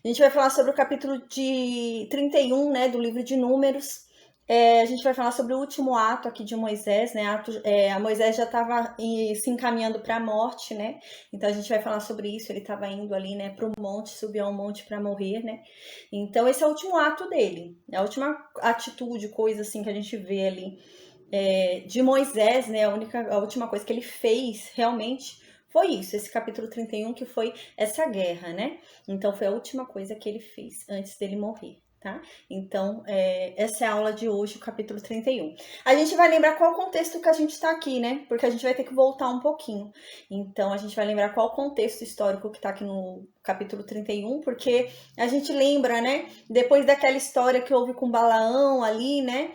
A gente vai falar sobre o capítulo de 31, né, do livro de Números. A gente vai falar sobre o último ato aqui de Moisés, né? A Moisés já estava se encaminhando para a morte, né? Então a gente vai falar sobre isso. Ele estava indo ali, né, para o monte, subiu ao monte para morrer, né? Então esse é o último ato dele, é a última atitude, coisa assim que a gente vê ali de Moisés, né? A última coisa que ele fez realmente foi isso, esse capítulo 31, que foi essa guerra, né? Então foi a última coisa que ele fez antes dele morrer. Tá? Então, essa é a aula de hoje, o capítulo 31. A gente vai lembrar qual o contexto que a gente está aqui, né? Porque a gente vai ter que voltar um pouquinho. Então, a gente vai lembrar qual o contexto histórico que está aqui no capítulo 31, porque a gente lembra, né? Depois daquela história que houve com Balaão ali, né?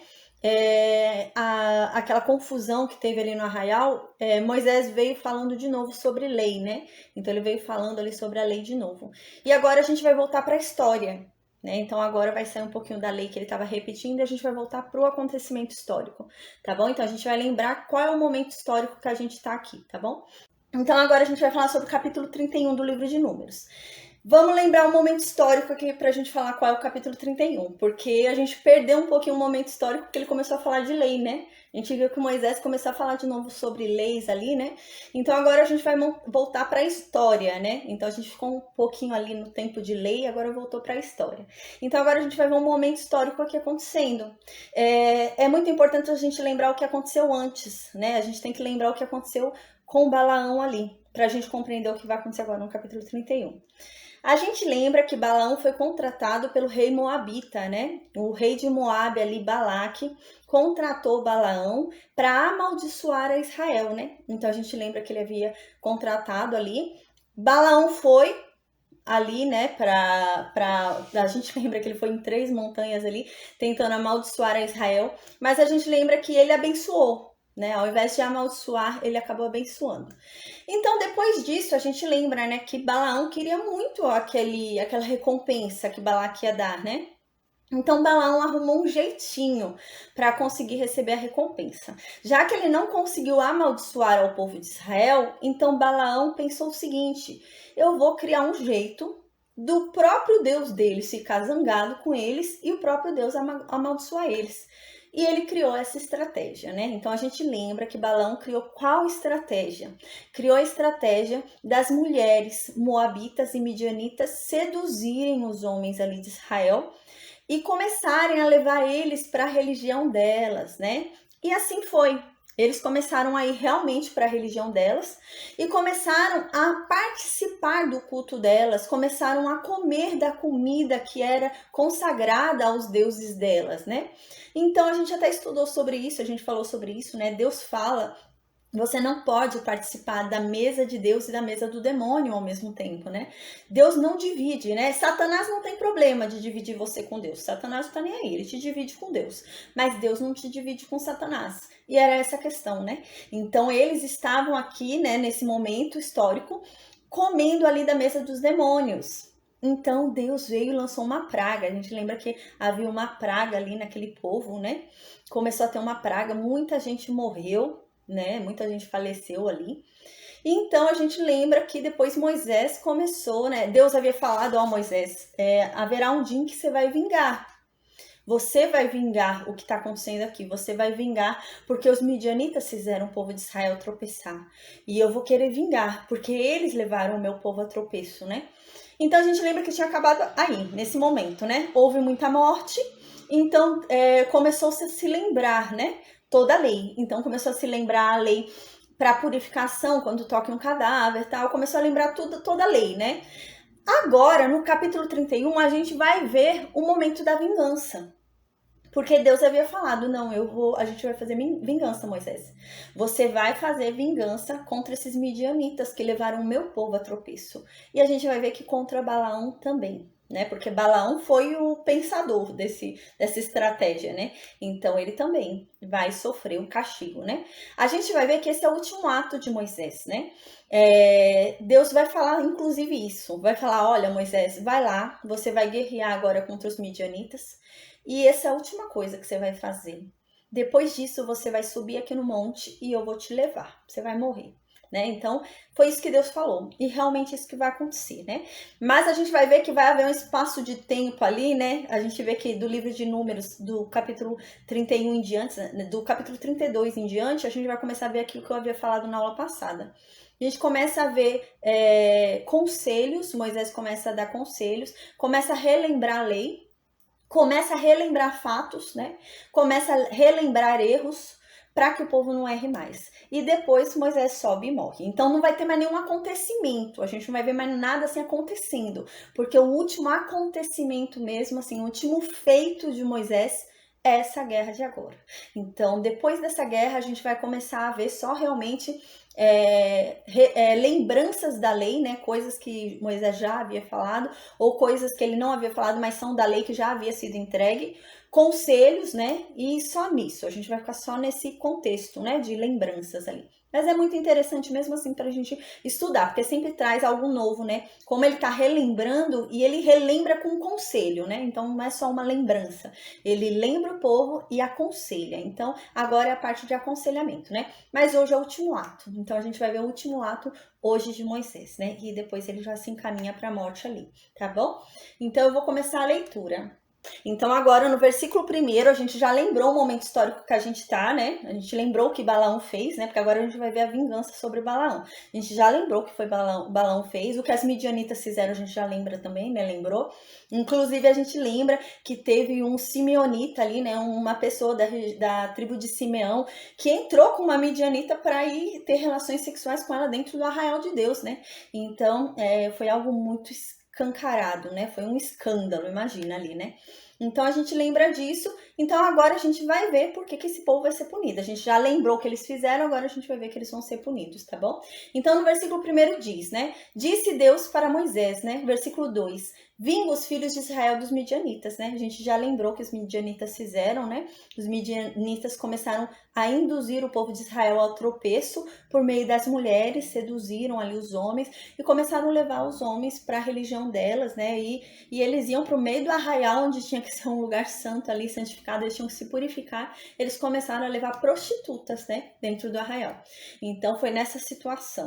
Aquela confusão que teve ali no arraial, Moisés veio falando de novo sobre lei, né? Então ele veio falando ali sobre a lei de novo. E agora a gente vai voltar para a história, né? Então agora vai sair um pouquinho da lei que ele estava repetindo e a gente vai voltar para o acontecimento histórico, tá bom? Então a gente vai lembrar qual é o momento histórico que a gente está aqui, tá bom? Então agora a gente vai falar sobre o capítulo 31 do livro de Números. Vamos lembrar um momento histórico aqui pra gente falar qual é o capítulo 31, porque a gente perdeu um pouquinho o momento histórico porque ele começou a falar de lei, né? A gente viu que Moisés começou a falar de novo sobre leis ali, né? Então agora a gente vai voltar para a história, né? Então a gente ficou um pouquinho ali no tempo de lei e agora voltou para a história. Então agora a gente vai ver um momento histórico aqui acontecendo. É muito importante a gente lembrar o que aconteceu antes, né? A gente tem que lembrar o que aconteceu com Balaão ali, para a gente compreender o que vai acontecer agora no capítulo 31. A gente lembra que Balaão foi contratado pelo rei Moabita, né? O rei de Moabe ali, Balaque, contratou Balaão para amaldiçoar a Israel, né? Então a gente lembra que ele havia contratado ali. Balaão foi ali, né, a gente lembra que ele foi em 3 montanhas ali, tentando amaldiçoar a Israel, mas a gente lembra que ele abençoou, né, ao invés de amaldiçoar, ele acabou abençoando. Então, depois disso, a gente lembra, né, que Balaão queria muito aquela recompensa que Balaque ia dar, né? Então Balaão arrumou um jeitinho para conseguir receber a recompensa. Já que ele não conseguiu amaldiçoar ao povo de Israel, então Balaão pensou o seguinte: eu vou criar um jeito do próprio Deus deles ficar zangado com eles e o próprio Deus amaldiçoar eles. E ele criou essa estratégia, né? Então a gente lembra que Balaão criou qual estratégia? Criou a estratégia das mulheres moabitas e midianitas seduzirem os homens ali de Israel e começarem a levar eles para a religião delas, né? E assim foi. Eles começaram a ir realmente para a religião delas e começaram a participar do culto delas, começaram a comer da comida que era consagrada aos deuses delas, né? Então a gente até estudou sobre isso, a gente falou sobre isso, né? Deus fala, você não pode participar da mesa de Deus e da mesa do demônio ao mesmo tempo, né? Deus não divide, né? Satanás não tem problema de dividir você com Deus. Satanás não tá nem aí, ele te divide com Deus. Mas Deus não te divide com Satanás. E era essa a questão, né? Então eles estavam aqui, né, nesse momento histórico, comendo ali da mesa dos demônios. Então Deus veio e lançou uma praga. A gente lembra que havia uma praga ali naquele povo, né? Começou a ter uma praga, muita gente morreu, né? Muita gente faleceu ali. Então a gente lembra que depois Moisés começou, né? Deus havia falado a Moisés: haverá um dia em que você vai vingar. Você vai vingar o que está acontecendo aqui. Você vai vingar porque os midianitas fizeram o povo de Israel tropeçar. E eu vou querer vingar porque eles levaram o meu povo a tropeço, né? Então a gente lembra que tinha acabado aí, nesse momento, né? Houve muita morte, então começou-se a se lembrar, né? Toda a lei. Então começou a se lembrar a lei para purificação, quando toca um cadáver, tal, começou a lembrar toda a lei, né? Agora, no capítulo 31, a gente vai ver o momento da vingança. Porque Deus havia falado, não, a gente vai fazer vingança, Moisés. Você vai fazer vingança contra esses midianitas que levaram o meu povo a tropeço. E a gente vai ver que contra Balaão também, né? Porque Balaão foi o pensador dessa estratégia, né? Então ele também vai sofrer um castigo, né? A gente vai ver que esse é o último ato de Moisés, né? Deus vai falar, inclusive, isso. Vai falar, olha, Moisés, vai lá, você vai guerrear agora contra os midianitas. E essa é a última coisa que você vai fazer. Depois disso, você vai subir aqui no monte e eu vou te levar. Você vai morrer. né? Então, foi isso que Deus falou, e realmente isso que vai acontecer, né? Mas a gente vai ver que vai haver um espaço de tempo ali, né? A gente vê que do livro de Números, do capítulo 31 em diante, do capítulo 32 em diante, a gente vai começar a ver aquilo que eu havia falado na aula passada. A gente começa a ver conselhos, Moisés começa a dar conselhos, começa a relembrar a lei, começa a relembrar fatos, né? Começa a relembrar erros para que o povo não erre mais. E depois Moisés sobe e morre. Então não vai ter mais nenhum acontecimento, a gente não vai ver mais nada assim acontecendo, porque o último acontecimento mesmo, assim, o último feito de Moisés é essa guerra de agora. Então, depois dessa guerra, a gente vai começar a ver só realmente lembranças da lei, né? Coisas que Moisés já havia falado, ou coisas que ele não havia falado, mas são da lei que já havia sido entregue, conselhos, né? E só nisso, a gente vai ficar só nesse contexto, né? De lembranças ali. Mas é muito interessante mesmo assim para a gente estudar, porque sempre traz algo novo, né? Como ele está relembrando, e ele relembra com um conselho, né? Então não é só uma lembrança. Ele lembra o povo e aconselha. Então agora é a parte de aconselhamento, né? Mas hoje é o último ato. Então a gente vai ver o último ato hoje de Moisés, né? E depois ele já se encaminha para a morte ali, tá bom? Então eu vou começar a leitura. Então agora no versículo 1 a gente já lembrou o momento histórico que a gente tá, né? A gente lembrou o que Balaão fez, né? Porque agora a gente vai ver a vingança sobre Balaão. A gente já lembrou o que foi Balaão fez, o que as midianitas fizeram a gente já lembra também, né? Lembrou? Inclusive a gente lembra que teve um simeonita ali, né? Uma pessoa da tribo de Simeão que entrou com uma midianita para ir ter relações sexuais com ela dentro do arraial de Deus, né? Então foi algo muito escancarado, né? Foi um escândalo, imagina ali, né? Então a gente lembra disso, então agora a gente vai ver por que esse povo vai ser punido. A gente já lembrou o que eles fizeram, agora a gente vai ver que eles vão ser punidos, tá bom? Então no versículo 1 diz, né? Disse Deus para Moisés, né? Versículo 2: vinga os filhos de Israel dos midianitas, né? A gente já lembrou que os midianitas fizeram, né? Os midianitas começaram a induzir o povo de Israel ao tropeço por meio das mulheres, seduziram ali os homens e começaram a levar os homens para a religião delas, né? E eles iam para o meio do arraial, onde tinha que ser um lugar santo ali, santificado, eles tinham que se purificar. Eles começaram a levar prostitutas, né? Dentro do arraial. Então foi nessa situação.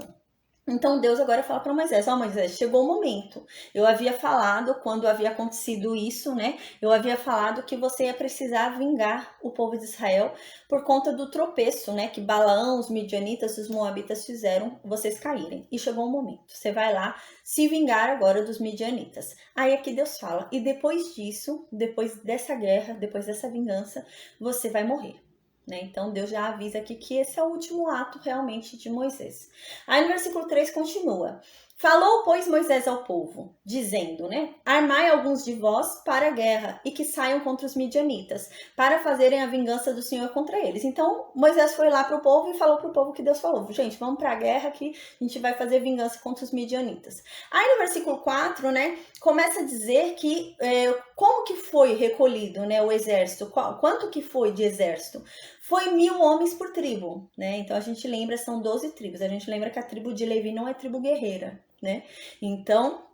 Então Deus agora fala para Moisés, Moisés, chegou o momento. Eu havia falado, quando havia acontecido isso, né? Eu havia falado que você ia precisar vingar o povo de Israel por conta do tropeço, né? Que Balaão, os midianitas, os moabitas fizeram vocês caírem. E chegou o momento. Você vai lá se vingar agora dos midianitas. Aí aqui Deus fala, e depois disso, depois dessa guerra, depois dessa vingança, você vai morrer. Né? Então Deus já avisa aqui que esse é o último ato realmente de Moisés. Aí no versículo 3 continua. Falou, pois, Moisés ao povo, dizendo, né? Armai alguns de vós para a guerra e que saiam contra os midianitas, para fazerem a vingança do Senhor contra eles. Então, Moisés foi lá para o povo e falou para o povo que Deus falou. Gente, vamos para a guerra que a gente vai fazer vingança contra os midianitas. Aí no versículo 4, né? Começa a dizer que como que foi recolhido, né? O exército, quanto que foi de exército? Foi 1000 homens por tribo, né? Então a gente lembra, são 12 tribos. A gente lembra que a tribo de Levi não é tribo guerreira, né? Então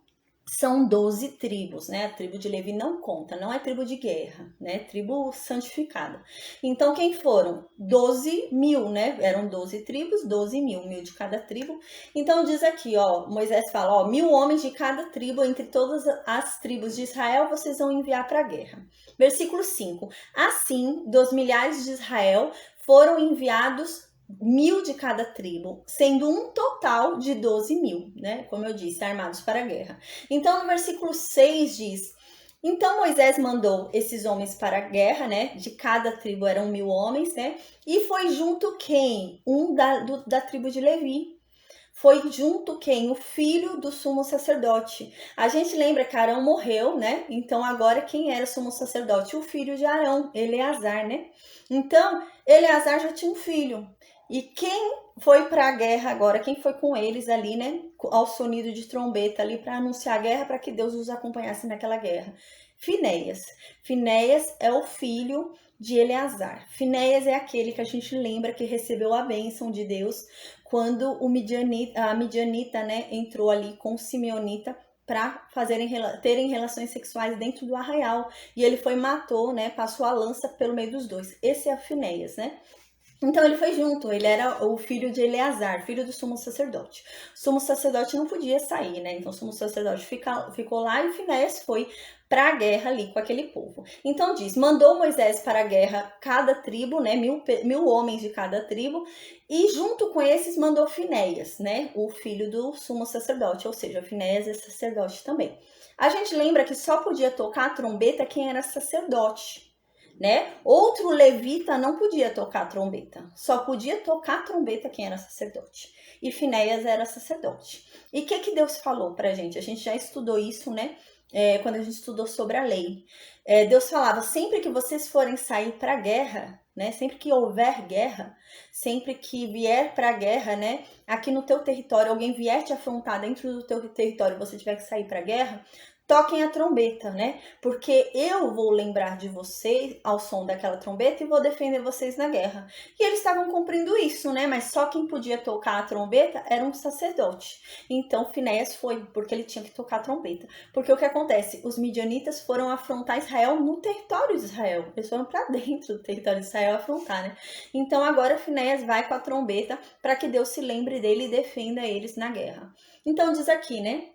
são 12 tribos, né? A tribo de Levi não conta, não é tribo de guerra, né? Tribo santificada. Então quem foram? 12.000, né? Eram 12 tribos, 12.000, 1000 de cada tribo. Então diz aqui, ó, Moisés fala, ó, 1000 homens de cada tribo, entre todas as tribos de Israel, vocês vão enviar para a guerra. Versículo 5. Assim, dos milhares de Israel foram enviados 1000 de cada tribo, sendo um total de 12.000, né? Como eu disse, armados para a guerra. Então, no versículo 6 diz: então Moisés mandou esses homens para a guerra, né? De cada tribo eram 1000 homens, né? E foi junto quem? Da tribo de Levi. Foi junto quem? O filho do sumo sacerdote. A gente lembra que Arão morreu, né? Então agora quem era o sumo sacerdote? O filho de Arão, Eleazar, né? Então, Eleazar já tinha um filho. E quem foi para a guerra agora? Quem foi com eles ali, né? Ao sonido de trombeta ali para anunciar a guerra, para que Deus os acompanhasse naquela guerra? Finéias. Finéias é o filho de Eleazar. Finéias é aquele que a gente lembra que recebeu a bênção de Deus quando a midianita, né, entrou ali com o simeonita para terem relações sexuais dentro do arraial. E ele foi e matou, né, passou a lança pelo meio dos dois. Esse é a Finéias, né? Então ele foi junto, ele era o filho de Eleazar, filho do sumo sacerdote. O sumo sacerdote não podia sair, né? Então o sumo sacerdote ficou lá e Finéias foi para a guerra ali com aquele povo. Então diz, mandou Moisés para a guerra cada tribo, né? Mil homens de cada tribo, e junto com esses mandou Finéias, né? O filho do sumo sacerdote, ou seja, Finéias é sacerdote também. A gente lembra que só podia tocar a trombeta quem era sacerdote, né? Outro levita não podia tocar trombeta, só podia tocar trombeta quem era sacerdote. E Finéias era sacerdote. E o que Deus falou pra gente? A gente já estudou isso, né? Quando a gente estudou sobre a lei. Deus falava, sempre que vocês forem sair para a guerra, né? Sempre que houver guerra, sempre que vier para a guerra, né? Aqui no teu território, alguém vier te afrontar dentro do teu território, você tiver que sair para a guerra, toquem a trombeta, né? Porque eu vou lembrar de vocês ao som daquela trombeta e vou defender vocês na guerra. E eles estavam cumprindo isso, né? Mas só quem podia tocar a trombeta era um sacerdote. Então Finéias foi, porque ele tinha que tocar a trombeta. Porque o que acontece? Os midianitas foram afrontar Israel no território de Israel. Eles foram para dentro do território de Israel afrontar, né? Então agora Finéias vai com a trombeta para que Deus se lembre dele e defenda eles na guerra. Então diz aqui, né?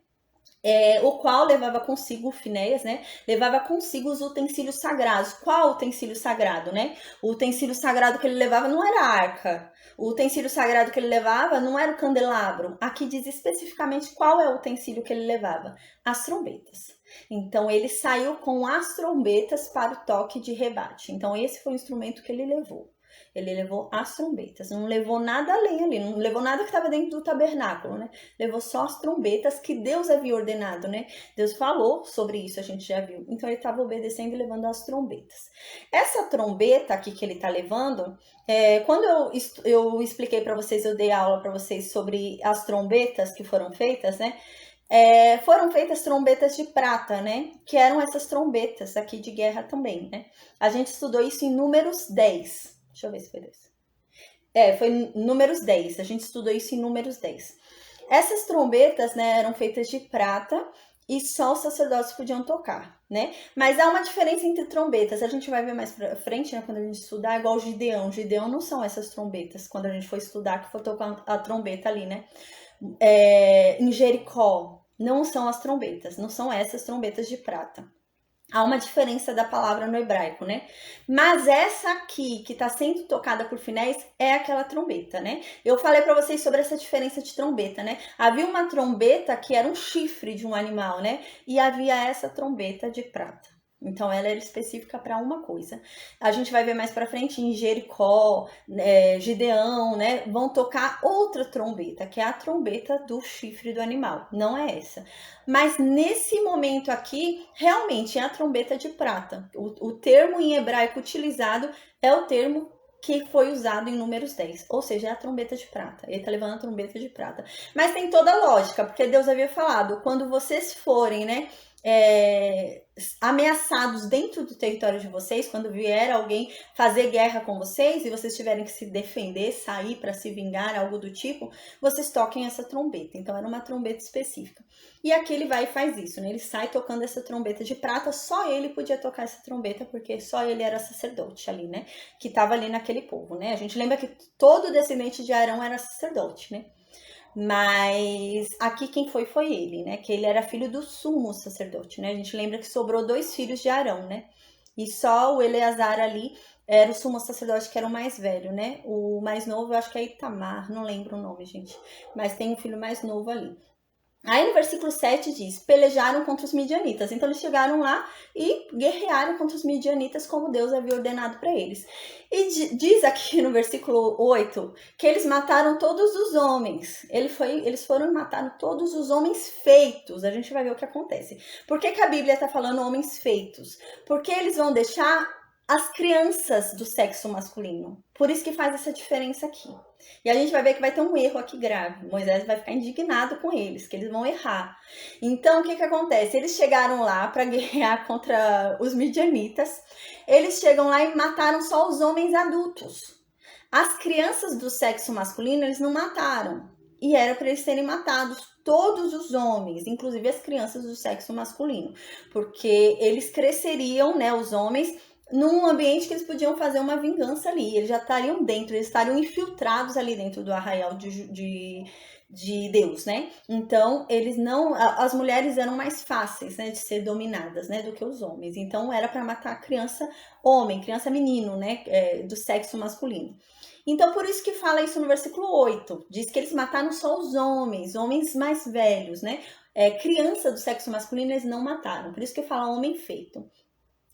O qual levava consigo Finéias, né? Levava consigo os utensílios sagrados. Qual utensílio sagrado, né? O utensílio sagrado que ele levava não era a arca. O utensílio sagrado que ele levava não era o candelabro. Aqui diz especificamente qual é o utensílio que ele levava: as trombetas. Então ele saiu com as trombetas para o toque de rebate. Então esse foi o instrumento que ele levou. Ele levou as trombetas, não levou nada além ali, não levou nada que estava dentro do tabernáculo, né? Levou só as trombetas que Deus havia ordenado, né? Deus falou sobre isso, a gente já viu. Então ele estava obedecendo e levando as trombetas. Essa trombeta aqui que ele está levando, quando eu expliquei para vocês, eu dei aula para vocês sobre as trombetas que foram feitas, né? Foram feitas trombetas de prata, né? Que eram essas trombetas aqui de guerra também, né? A gente estudou isso em Números 10. Deixa eu ver se foi 10. Foi Números 10. A gente estudou isso em Números 10. Essas trombetas, né, eram feitas de prata e só os sacerdotes podiam tocar, né? Mas há uma diferença entre trombetas. A gente vai ver mais pra frente, né, quando a gente estudar, igual o Gideão. Gideão não são essas trombetas, quando a gente for estudar, que for tocar a trombeta ali, né? Em Jericó, não são as trombetas, não são essas trombetas de prata. Há uma diferença da palavra no hebraico, né? Mas essa aqui, que está sendo tocada por Finéias, é aquela trombeta, né? Eu falei para vocês sobre essa diferença de trombeta, né? Havia uma trombeta que era um chifre de um animal, né? E havia essa trombeta de prata. Então ela era específica para uma coisa. A gente vai ver mais para frente em Jericó, Gideão, né? Vão tocar outra trombeta, que é a trombeta do chifre do animal. Não é essa. Mas nesse momento aqui, realmente é a trombeta de prata. O termo em hebraico utilizado é o termo que foi usado em Números 10, ou seja, é a trombeta de prata. Ele está levando a trombeta de prata. Mas tem toda a lógica, porque Deus havia falado, quando vocês forem, né, ameaçados dentro do território de vocês, quando vier alguém fazer guerra com vocês e vocês tiverem que se defender, sair para se vingar, algo do tipo, vocês toquem essa trombeta. Então era uma trombeta específica. E aqui ele vai e faz isso, né? Ele sai tocando essa trombeta de prata, só ele podia tocar essa trombeta, porque só ele era sacerdote ali, né? Que estava ali naquele povo, né? A gente lembra que todo descendente de Arão era sacerdote, né? Mas aqui quem foi ele, né? Que ele era filho do sumo sacerdote, né? A gente lembra que sobrou 2 filhos de Arão, né? E só o Eleazar ali era o sumo sacerdote que era o mais velho, né? O mais novo eu acho que é Itamar, não lembro o nome, gente. Mas tem um filho mais novo ali. Aí no versículo 7 diz, pelejaram contra os midianitas. Então eles chegaram lá e guerrearam contra os midianitas como Deus havia ordenado para eles. E diz aqui no versículo 8 que eles mataram todos os homens. Eles foram e mataram todos os homens feitos. A gente vai ver o que acontece. Por que a Bíblia está falando homens feitos? Porque eles vão deixar as crianças do sexo masculino. Por isso que faz essa diferença aqui. E a gente vai ver que vai ter um erro aqui grave. Moisés vai ficar indignado com eles, que eles vão errar. Então, o que acontece? Eles chegaram lá para guerrear contra os midianitas. Eles chegam lá e mataram só os homens adultos. As crianças do sexo masculino, eles não mataram. E era para eles serem matados todos os homens, inclusive as crianças do sexo masculino. Porque eles cresceriam, né, os homens, num ambiente que eles podiam fazer uma vingança ali. Eles já estariam dentro, eles estariam infiltrados ali dentro do arraial de Deus, né? Então, eles não... As mulheres eram mais fáceis, né, de ser dominadas, né, do que os homens. Então, era para matar criança homem, criança menino, né, do sexo masculino. Então, por isso que fala isso no versículo 8. Diz que eles mataram só os homens mais velhos, né? Criança do sexo masculino eles não mataram. Por isso que fala homem feito.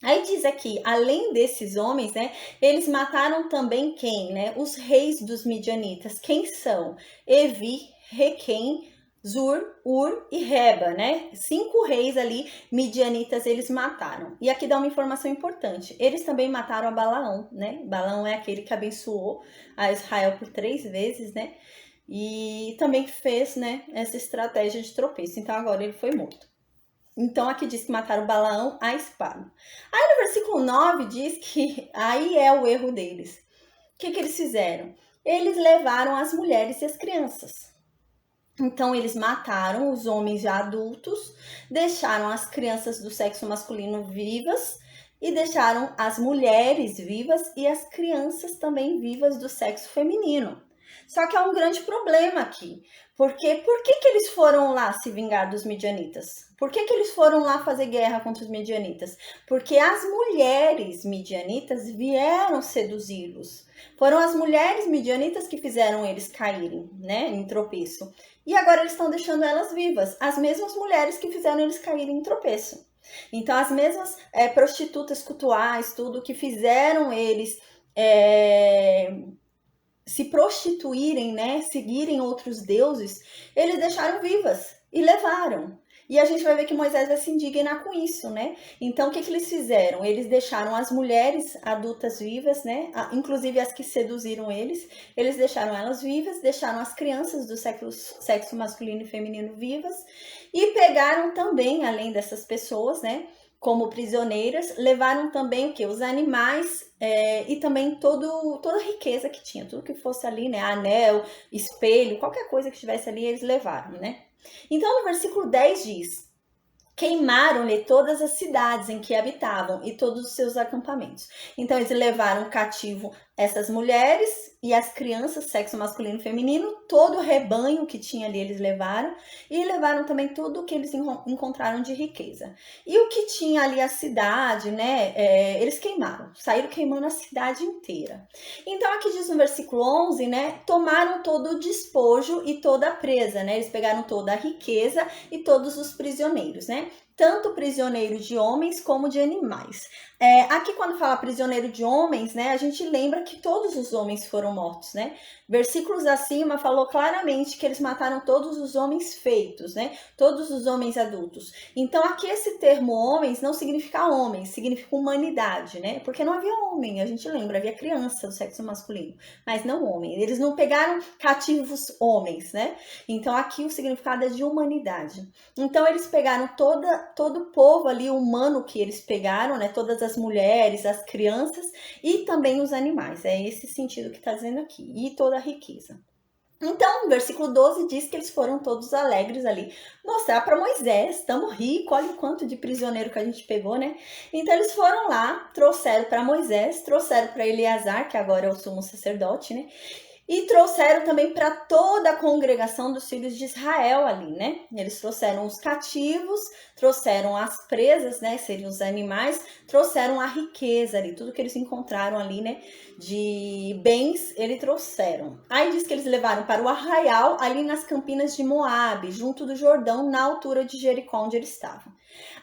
Aí diz aqui, além desses homens, né, eles mataram também quem, né? Os reis dos midianitas. Quem são? Evi, Requem, Zur, Ur e Reba, né? 5 reis ali, midianitas, eles mataram. E aqui dá uma informação importante. Eles também mataram a Balaão, né? Balaão é aquele que abençoou a Israel por 3 vezes, né? E também fez, né, essa estratégia de tropeço. Então agora ele foi morto. Então, aqui diz que mataram Balaão à espada. Aí no versículo 9 diz que aí é o erro deles. O que eles fizeram? Eles levaram as mulheres e as crianças. Então, eles mataram os homens já adultos, deixaram as crianças do sexo masculino vivas e deixaram as mulheres vivas e as crianças também vivas do sexo feminino. Só que há um grande problema aqui. Porque por que eles foram lá se vingar dos midianitas? Por que eles foram lá fazer guerra contra os midianitas? Porque as mulheres midianitas vieram seduzi-los. Foram as mulheres midianitas que fizeram eles caírem, né, em tropeço. E agora eles estão deixando elas vivas. As mesmas mulheres que fizeram eles caírem em tropeço. Então, as mesmas prostitutas cultuais, tudo que fizeram eles... se prostituírem, né, seguirem outros deuses, eles deixaram vivas e levaram. E a gente vai ver que Moisés vai se indignar com isso, né? Então, o que eles fizeram? Eles deixaram as mulheres adultas vivas, né? Inclusive as que seduziram eles deixaram elas vivas, deixaram as crianças do sexo masculino e feminino vivas e pegaram também, além dessas pessoas, né, como prisioneiras, levaram também o que? Os animais e também toda a riqueza que tinha, tudo que fosse ali, né? Anel, espelho, qualquer coisa que estivesse ali, eles levaram, né? Então, no versículo 10 diz: queimaram-lhe todas as cidades em que habitavam e todos os seus acampamentos. Então, eles levaram cativo essas mulheres e as crianças, sexo masculino e feminino, todo o rebanho que tinha ali eles levaram, e levaram também tudo o que eles encontraram de riqueza. E o que tinha ali a cidade, né, eles queimaram, saíram queimando a cidade inteira. Então aqui diz no versículo 11, né, tomaram todo o despojo e toda a presa, né, eles pegaram toda a riqueza e todos os prisioneiros, né, tanto prisioneiro de homens como de animais. Aqui quando fala prisioneiro de homens, né, a gente lembra que todos os homens foram mortos, né? Versículos acima falou claramente que eles mataram todos os homens feitos, né? Todos os homens adultos. Então aqui esse termo homens não significa homens, significa humanidade, né? Porque não havia homem, a gente lembra, havia criança do sexo masculino, mas não homem. Eles não pegaram cativos homens, né? Então aqui o significado é de humanidade. Então eles pegaram todo o povo ali humano que eles pegaram, né? Todas as mulheres, as crianças e também os animais. É esse sentido que está dizendo aqui. E toda a riqueza. Então, o versículo 12 diz que eles foram todos alegres ali, mostrar para Moisés, estamos ricos, olha o quanto de prisioneiro que a gente pegou, né? Então, eles foram lá, trouxeram para Moisés, trouxeram para Eleazar, que agora é o sumo sacerdote, né? E trouxeram também para toda a congregação dos filhos de Israel ali, né? Eles trouxeram os cativos, trouxeram as presas, né? Seriam os animais, trouxeram a riqueza ali, tudo que eles encontraram ali, né? De bens, eles trouxeram. Aí diz que eles levaram para o arraial, ali nas campinas de Moabe, junto do Jordão, na altura de Jericó, onde eles estavam.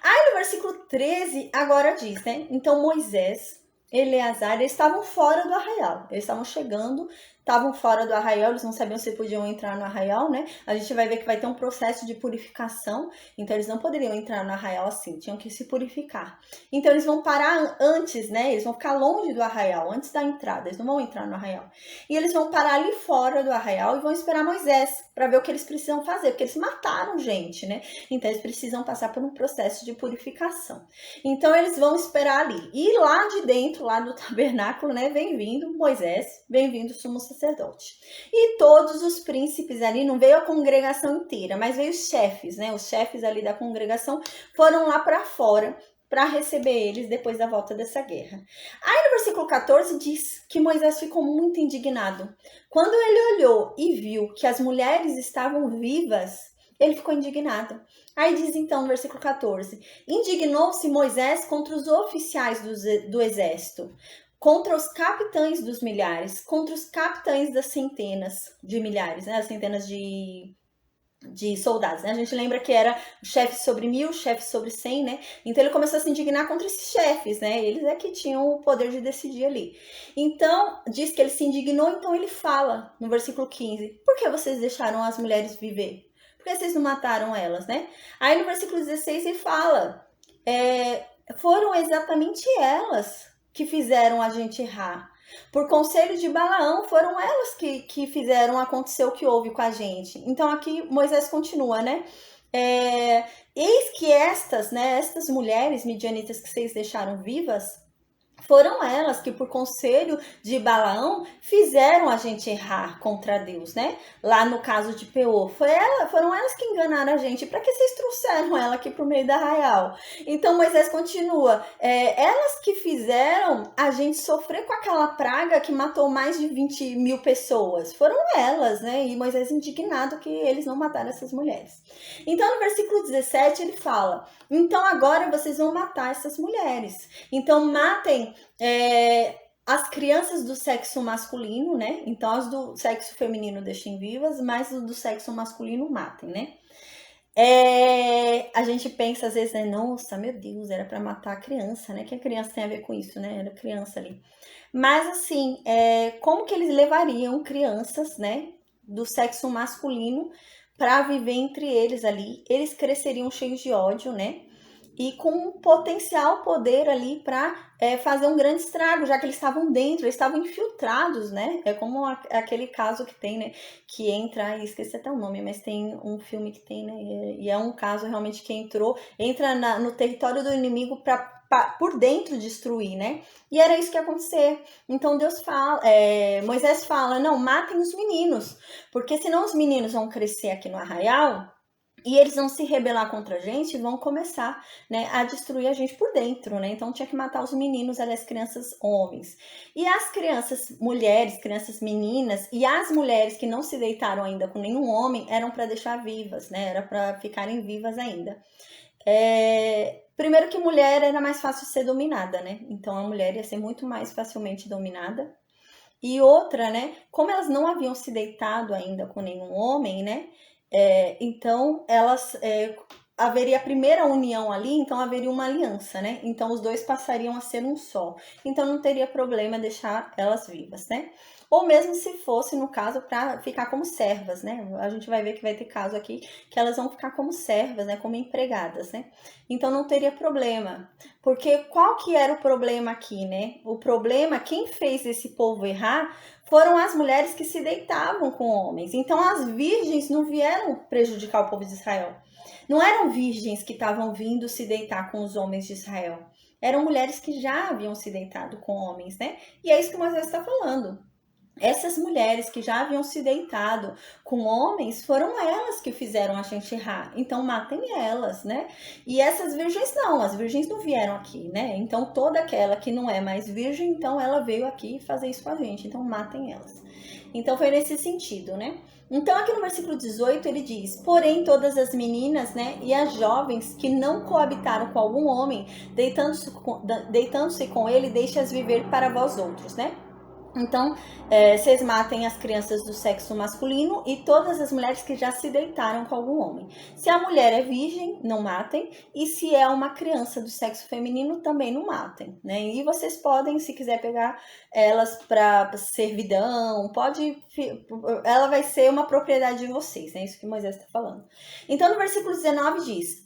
Aí no versículo 13, agora diz, né? Então Moisés, Eleazar, eles estavam fora do arraial, eles estavam chegando, estavam fora do arraial, eles não sabiam se podiam entrar no arraial, né? A gente vai ver que vai ter um processo de purificação, então eles não poderiam entrar no arraial assim, tinham que se purificar. Então eles vão parar antes, né? Eles vão ficar longe do arraial, antes da entrada, eles não vão entrar no arraial. E eles vão parar ali fora do arraial e vão esperar Moisés para ver o que eles precisam fazer, porque eles mataram gente, né? Então eles precisam passar por um processo de purificação. Então eles vão esperar ali. E lá de dentro, lá do tabernáculo, né, vem vindo Moisés, vem vindo o sumo sacerdote. E todos os príncipes ali, não veio a congregação inteira, mas veio os chefes, né? Os chefes ali da congregação foram lá para fora para receber eles depois da volta dessa guerra. Aí no versículo 14 diz que Moisés ficou muito indignado. Quando ele olhou e viu que as mulheres estavam vivas, ele ficou indignado. Aí diz então no versículo 14: indignou-se Moisés contra os oficiais do exército, contra os capitães dos milhares, contra os capitães das centenas de milhares, né? As centenas de soldados, né? A gente lembra que era chefe sobre 1000, chefe sobre 100, né? Então ele começou a se indignar contra esses chefes, né? Eles é que tinham o poder de decidir ali. Então, diz que ele se indignou, então ele fala no versículo 15: por que vocês deixaram as mulheres viver? Por que vocês não mataram elas, né? Aí no versículo 16 ele fala: foram exatamente elas que fizeram a gente errar. Por conselho de Balaão, foram elas que fizeram acontecer o que houve com a gente. Então aqui Moisés continua, né? Eis que estas mulheres midianitas que vocês deixaram vivas, foram elas que, por conselho de Balaão, fizeram a gente errar contra Deus, né? Lá no caso de Peor, foram elas que enganaram a gente. Para que vocês trouxeram ela aqui pro meio da arraial? Então Moisés continua: elas que fizeram a gente sofrer com aquela praga que matou mais de 20 mil pessoas. Foram elas, né? E Moisés indignado que eles não mataram essas mulheres. Então no versículo 17 ele fala: então agora vocês vão matar essas mulheres. Então matem as crianças do sexo masculino, né? Então as do sexo feminino deixem vivas, mas as do sexo masculino matem, né? A gente pensa às vezes, né? Nossa, meu Deus, era para matar a criança, né? Que a criança tem a ver com isso, né? Era criança ali. Mas assim, como que eles levariam crianças, né? Do sexo masculino para viver entre eles ali? Eles cresceriam cheios de ódio, né? E com um potencial poder ali para fazer um grande estrago, já que eles estavam dentro, eles estavam infiltrados, né? É como aquele caso que tem, né? Que entra, esqueci até o nome, mas tem um filme que tem, né? E é um caso realmente que entra no território do inimigo para por dentro destruir, né? E era isso que ia acontecer. Então Deus fala, Moisés fala: não, matem os meninos, porque senão os meninos vão crescer aqui no arraial e eles vão se rebelar contra a gente e vão começar, né, a destruir a gente por dentro, né? Então tinha que matar os meninos, as crianças homens. E as crianças mulheres, crianças meninas e as mulheres que não se deitaram ainda com nenhum homem eram para deixar vivas, né? Era para ficarem vivas ainda. Primeiro que mulher era mais fácil ser dominada, né? Então a mulher ia ser muito mais facilmente dominada. E outra, né? Como elas não haviam se deitado ainda com nenhum homem, né? Então elas haveria a primeira união ali, então haveria uma aliança, né? Então os dois passariam a ser um só. Então não teria problema deixar elas vivas, né? Ou mesmo se fosse, no caso, para ficar como servas, né? A gente vai ver que vai ter caso aqui que elas vão ficar como servas, né? Como empregadas, né? Então não teria problema. Porque qual que era o problema aqui, né? O problema, quem fez esse povo errar foram as mulheres que se deitavam com homens. Então as virgens não vieram prejudicar o povo de Israel. Não eram virgens que estavam vindo se deitar com os homens de Israel. Eram mulheres que já haviam se deitado com homens, né? E é isso que Moisés está falando. Essas mulheres que já haviam se deitado com homens, foram elas que fizeram a gente errar. Então matem elas, né? E essas virgens não, as virgens não vieram aqui, né? Então toda aquela que não é mais virgem, então ela veio aqui fazer isso com a gente. Então matem elas. Então foi nesse sentido, né? Então aqui no versículo 18 ele diz: porém todas as meninas, né, e as jovens que não coabitaram com algum homem, deitando-se com ele, deixe-as viver para vós outros, né? Então, vocês matem as crianças do sexo masculino e todas as mulheres que já se deitaram com algum homem. Se a mulher é virgem, não matem. E se é uma criança do sexo feminino, também não matem, né? E vocês podem, se quiser pegar elas para servidão, ela vai ser uma propriedade de vocês, né? Isso que Moisés está falando. Então, no versículo 19 diz: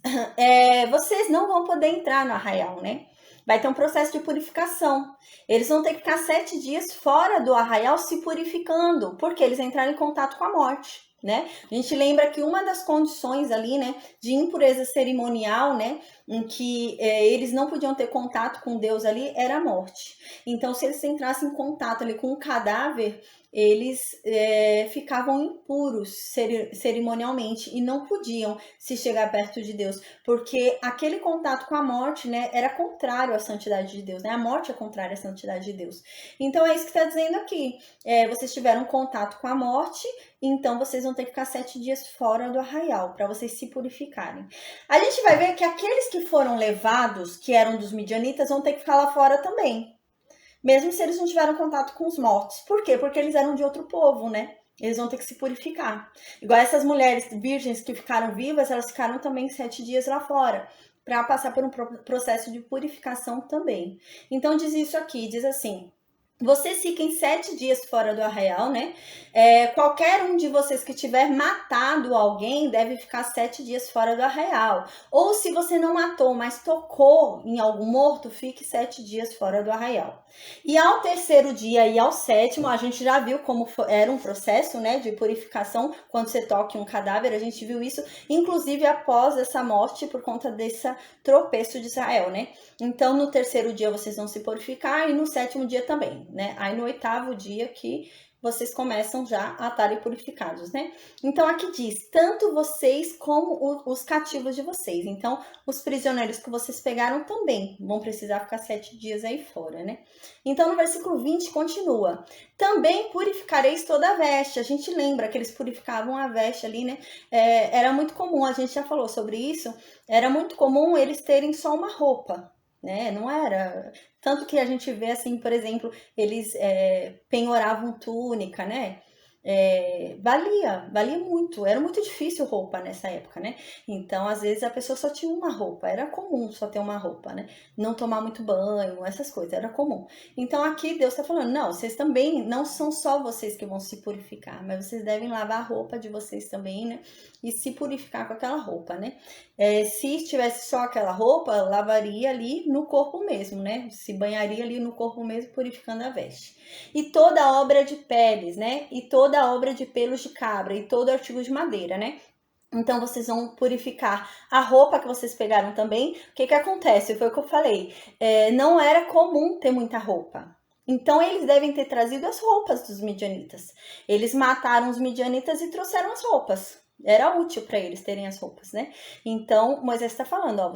vocês não vão poder entrar no arraial, né? Vai ter um processo de purificação. Eles vão ter que ficar 7 dias fora do arraial se purificando, porque eles entraram em contato com a morte, né? A gente lembra que uma das condições ali, né, de impureza cerimonial, né, em que eles não podiam ter contato com Deus ali, era a morte. Então, se eles entrassem em contato ali com um cadáver, eles ficavam impuros cerimonialmente e não podiam se chegar perto de Deus, porque aquele contato com a morte, né, era contrário à santidade de Deus, né? A morte é contrária à santidade de Deus. Então é isso que está dizendo aqui. Vocês tiveram contato com a morte, então vocês vão ter que ficar 7 dias fora do arraial, para vocês se purificarem. A gente vai ver que aqueles que foram levados, que eram dos midianitas, vão ter que ficar lá fora também. Mesmo se eles não tiveram contato com os mortos. Por quê? Porque eles eram de outro povo, né? Eles vão ter que se purificar. Igual essas mulheres virgens que ficaram vivas, elas ficaram também 7 dias lá fora, para passar por um processo de purificação também. Então diz isso aqui, diz assim: vocês fiquem 7 dias fora do arraial, né? Qualquer um de vocês que tiver matado alguém deve ficar 7 dias fora do arraial. Ou se você não matou, mas tocou em algum morto, fique 7 dias fora do arraial. E ao terceiro dia e ao sétimo, a gente já viu como era um processo, né, de purificação quando você toca em um cadáver. A gente viu isso, inclusive após essa morte, por conta desse tropeço de Israel, né? Então, no terceiro dia vocês vão se purificar e no sétimo dia também, né? Aí no oitavo dia que vocês começam já a estarem purificados, né? Então, aqui diz, tanto vocês como os cativos de vocês. Então, os prisioneiros que vocês pegaram também vão precisar ficar 7 dias aí fora, né? Então, no versículo 20 continua. Também purificareis toda a veste. A gente lembra que eles purificavam a veste ali, né? Era muito comum, a gente já falou sobre isso. Era muito comum eles terem só uma roupa, né? Não era... Tanto que a gente vê assim, por exemplo, eles penhoravam túnica, né? Valia muito, era muito difícil roupa nessa época, né? Então, às vezes, a pessoa só tinha uma roupa, era comum só ter uma roupa, né? Não tomar muito banho, essas coisas, era comum. Então, aqui Deus está falando, não, vocês também, não são só vocês que vão se purificar, mas vocês devem lavar a roupa de vocês também, né? E se purificar com aquela roupa, né? Se tivesse só aquela roupa, lavaria ali no corpo mesmo, né? Se banharia ali no corpo mesmo, purificando a veste. E toda obra de peles, né? E toda obra de pelos de cabra e todo artigo de madeira, né? Então, vocês vão purificar a roupa que vocês pegaram também. O que acontece? Foi o que eu falei. Não era comum ter muita roupa. Então, eles devem ter trazido as roupas dos midianitas. Eles mataram os midianitas e trouxeram as roupas. Era útil para eles terem as roupas, né? Então, Moisés está falando, ó,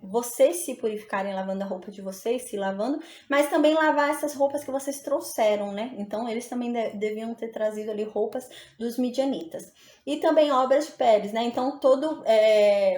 vocês se purificarem lavando a roupa de vocês, se lavando, mas também lavar essas roupas que vocês trouxeram, né? Então, eles também deviam ter trazido ali roupas dos midianitas. E também obras de peles, né? Então, todo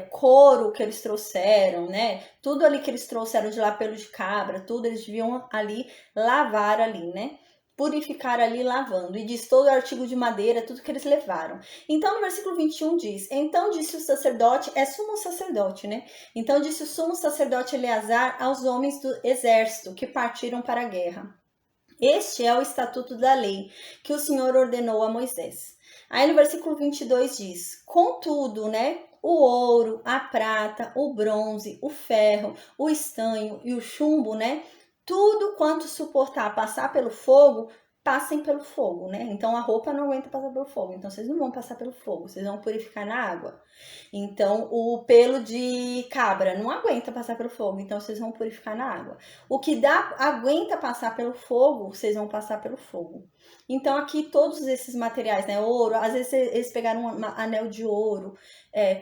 couro que eles trouxeram, né? Tudo ali que eles trouxeram de lá, pelo de cabra, tudo eles deviam ali lavar ali, né? Purificar ali lavando, e diz todo artigo de madeira, tudo que eles levaram. Então, no versículo 21 diz, então disse o sacerdote, sumo sacerdote, né? Então disse o sumo sacerdote Eleazar aos homens do exército que partiram para a guerra. Este é o estatuto da lei que o Senhor ordenou a Moisés. Aí no versículo 22 diz, contudo, né? O ouro, a prata, o bronze, o ferro, o estanho e o chumbo, né? Tudo quanto suportar passar pelo fogo, passem pelo fogo, né? Então, a roupa não aguenta passar pelo fogo. Então, vocês não vão passar pelo fogo, vocês vão purificar na água. Então, o pelo de cabra não aguenta passar pelo fogo, então vocês vão purificar na água. O que aguenta passar pelo fogo, vocês vão passar pelo fogo. Então, aqui todos esses materiais, né? Ouro, às vezes eles pegaram um anel de ouro,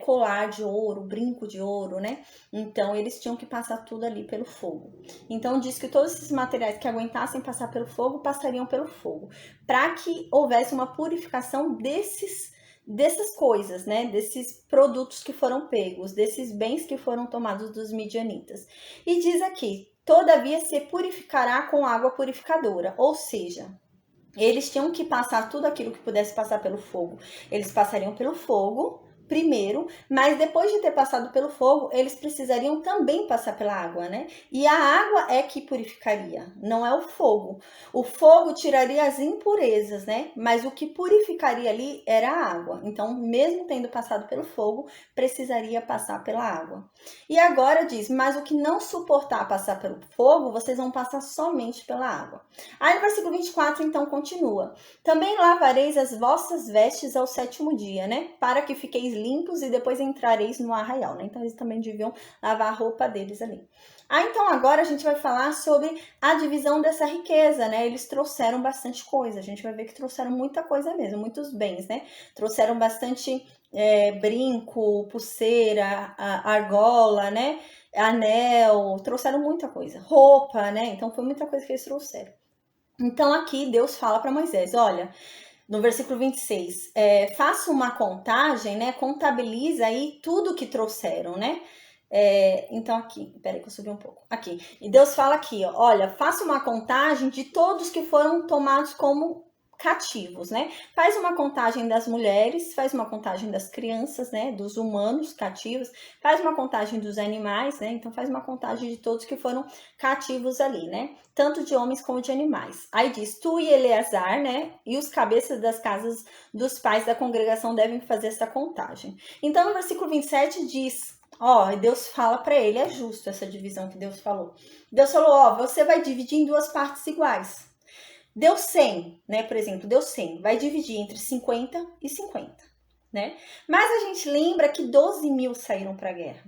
colar de ouro, brinco de ouro, né? Então, eles tinham que passar tudo ali pelo fogo. Então, diz que todos esses materiais que aguentassem passar pelo fogo, passariam pelo fogo. Para que houvesse uma purificação dessas coisas, né? Desses produtos que foram pegos, desses bens que foram tomados dos midianitas. E diz aqui, todavia se purificará com água purificadora, ou seja, eles tinham que passar tudo aquilo que pudesse passar pelo fogo. Eles passariam pelo fogo primeiro, mas depois de ter passado pelo fogo, eles precisariam também passar pela água, né? E a água é que purificaria, não é o fogo. O fogo tiraria as impurezas, né? Mas o que purificaria ali era a água. Então, mesmo tendo passado pelo fogo, precisaria passar pela água. E agora diz, mas o que não suportar passar pelo fogo, vocês vão passar somente pela água. Aí no versículo 24, então, continua. Também lavareis as vossas vestes ao sétimo dia, né? Para que fiqueis limpos e depois entrareis no arraial, né? Então eles também deviam lavar a roupa deles ali. Então agora a gente vai falar sobre a divisão dessa riqueza, né? Eles trouxeram bastante coisa, a gente vai ver que trouxeram muita coisa mesmo, muitos bens, né? Trouxeram bastante brinco, pulseira, argola, né? Anel, trouxeram muita coisa, roupa, né? Então foi muita coisa que eles trouxeram. Então aqui Deus fala para Moisés, olha, no versículo 26, faça uma contagem, né? Contabiliza aí tudo que trouxeram, né? Então aqui, peraí que eu subi um pouco. Aqui, e Deus fala aqui, ó, olha, faça uma contagem de todos que foram tomados como cativos, né? Faz uma contagem das mulheres, faz uma contagem das crianças, né? Dos humanos cativos, faz uma contagem dos animais, né? Então faz uma contagem de todos que foram cativos ali, né? Tanto de homens como de animais. Aí diz, tu e Eleazar, né? E os cabeças das casas dos pais da congregação devem fazer essa contagem. Então no versículo 27 diz, ó, Deus fala para ele, é justo essa divisão que Deus falou. Deus falou, ó, você vai dividir em duas partes iguais. Deu 100, né, por exemplo, deu 100, vai dividir entre 50 e 50, né? Mas a gente lembra que 12 mil saíram para a guerra.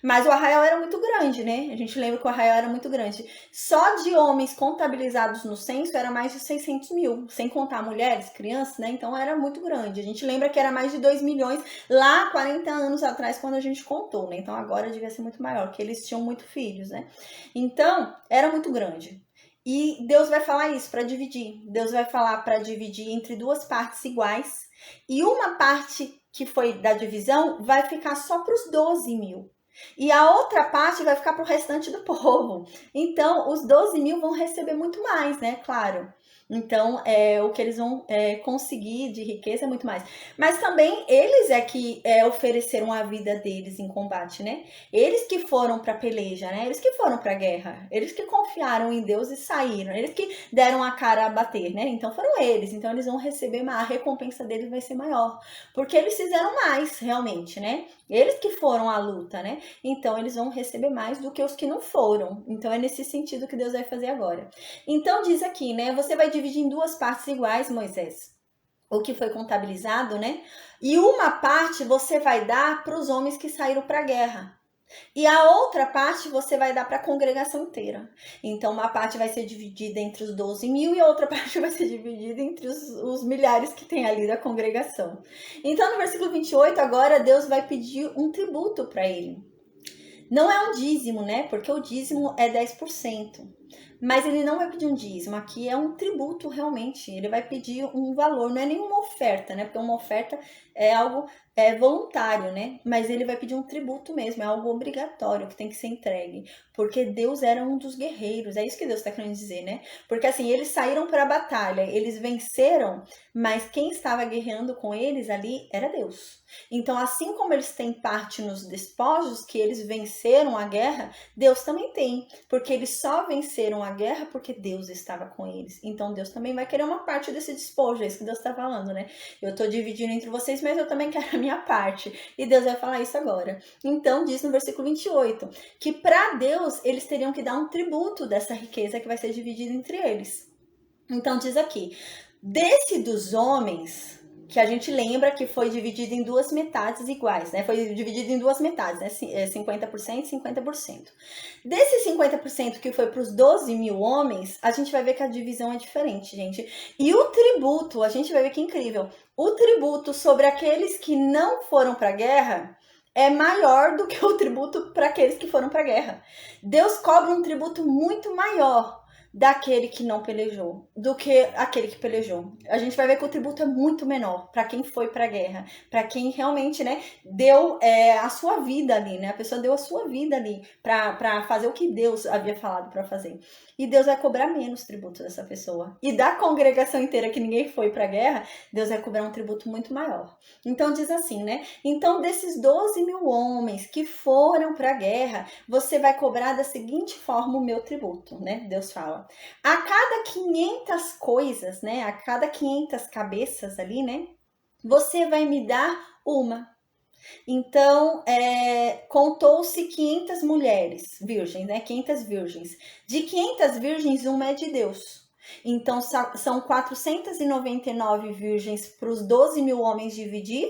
Mas o arraial era muito grande, né? A gente lembra que o arraial era muito grande. Só de homens contabilizados no censo era mais de 600 mil, sem contar mulheres, crianças, né? Então era muito grande. A gente lembra que era mais de 2 milhões lá 40 anos atrás, quando a gente contou, né? Então agora devia ser muito maior, porque eles tinham muitos filhos, né? Então era muito grande. E Deus vai falar isso para dividir. Deus vai falar para dividir entre duas partes iguais. E uma parte que foi da divisão vai ficar só para os 12 mil. E a outra parte vai ficar para o restante do povo. Então, os 12 mil vão receber muito mais, né? Claro. Então, o que eles vão conseguir de riqueza é muito mais. Mas também eles é que ofereceram a vida deles em combate, né? Eles que foram para a peleja, né? Eles que foram para a guerra. Eles que confiaram em Deus e saíram. Eles que deram a cara a bater, né? Então foram eles. Então eles vão receber a recompensa deles vai ser maior. Porque eles fizeram mais, realmente, né? Eles que foram à luta, né? Então eles vão receber mais do que os que não foram. Então é nesse sentido que Deus vai fazer agora. Então diz aqui, né? Você vai dividir em duas partes iguais, Moisés. O que foi contabilizado, né? E uma parte você vai dar para os homens que saíram para a guerra. E a outra parte você vai dar para a congregação inteira. Então, uma parte vai ser dividida entre os 12 mil e a outra parte vai ser dividida entre os milhares que tem ali da congregação. Então, no versículo 28, agora Deus vai pedir um tributo para ele. Não é um dízimo, né? Porque o dízimo é 10%. Mas ele não vai pedir um dízimo, aqui é um tributo realmente, ele vai pedir um valor, não é nenhuma oferta, né? Porque uma oferta é algo voluntário, né? Mas ele vai pedir um tributo mesmo, é algo obrigatório que tem que ser entregue, porque Deus era um dos guerreiros, é isso que Deus está querendo dizer, né? Porque assim, eles saíram para a batalha, eles venceram, mas quem estava guerreando com eles ali era Deus. Então, assim como eles têm parte nos despojos, que eles venceram a guerra, Deus também tem, porque eles só venceram a guerra porque Deus estava com eles. Então Deus também vai querer uma parte desse despojo, é isso que Deus está falando, né? Eu estou dividindo entre vocês, mas eu também quero a minha parte. E Deus vai falar isso agora. Então diz no versículo 28, que para Deus eles teriam que dar um tributo dessa riqueza que vai ser dividida entre eles. Então diz aqui, desse dos homens, que a gente lembra que foi dividido em duas metades iguais, né? Foi dividido em duas metades, né? 50% e 50%. Desse 50% que foi para os 12 mil homens, a gente vai ver que a divisão é diferente, gente. E o tributo, a gente vai ver que é incrível. O tributo sobre aqueles que não foram para a guerra é maior do que o tributo para aqueles que foram para a guerra. Deus cobra um tributo muito maior daquele que não pelejou, do que aquele que pelejou. A gente vai ver que o tributo é muito menor para quem foi para a guerra, para quem realmente, né, deu a sua vida ali, né? A pessoa deu a sua vida ali para fazer o que Deus havia falado para fazer. E Deus vai cobrar menos tributo dessa pessoa. E da congregação inteira que ninguém foi para a guerra, Deus vai cobrar um tributo muito maior. Então diz assim, né? Então desses 12 mil homens que foram para a guerra, você vai cobrar da seguinte forma o meu tributo, né? Deus fala. A cada 500 coisas, né? A cada 500 cabeças ali, né? Você vai me dar uma. Então, contou-se 500 mulheres virgens, né? 500 virgens. De 500 virgens, uma é de Deus. Então, são 499 virgens para os 12 mil homens dividir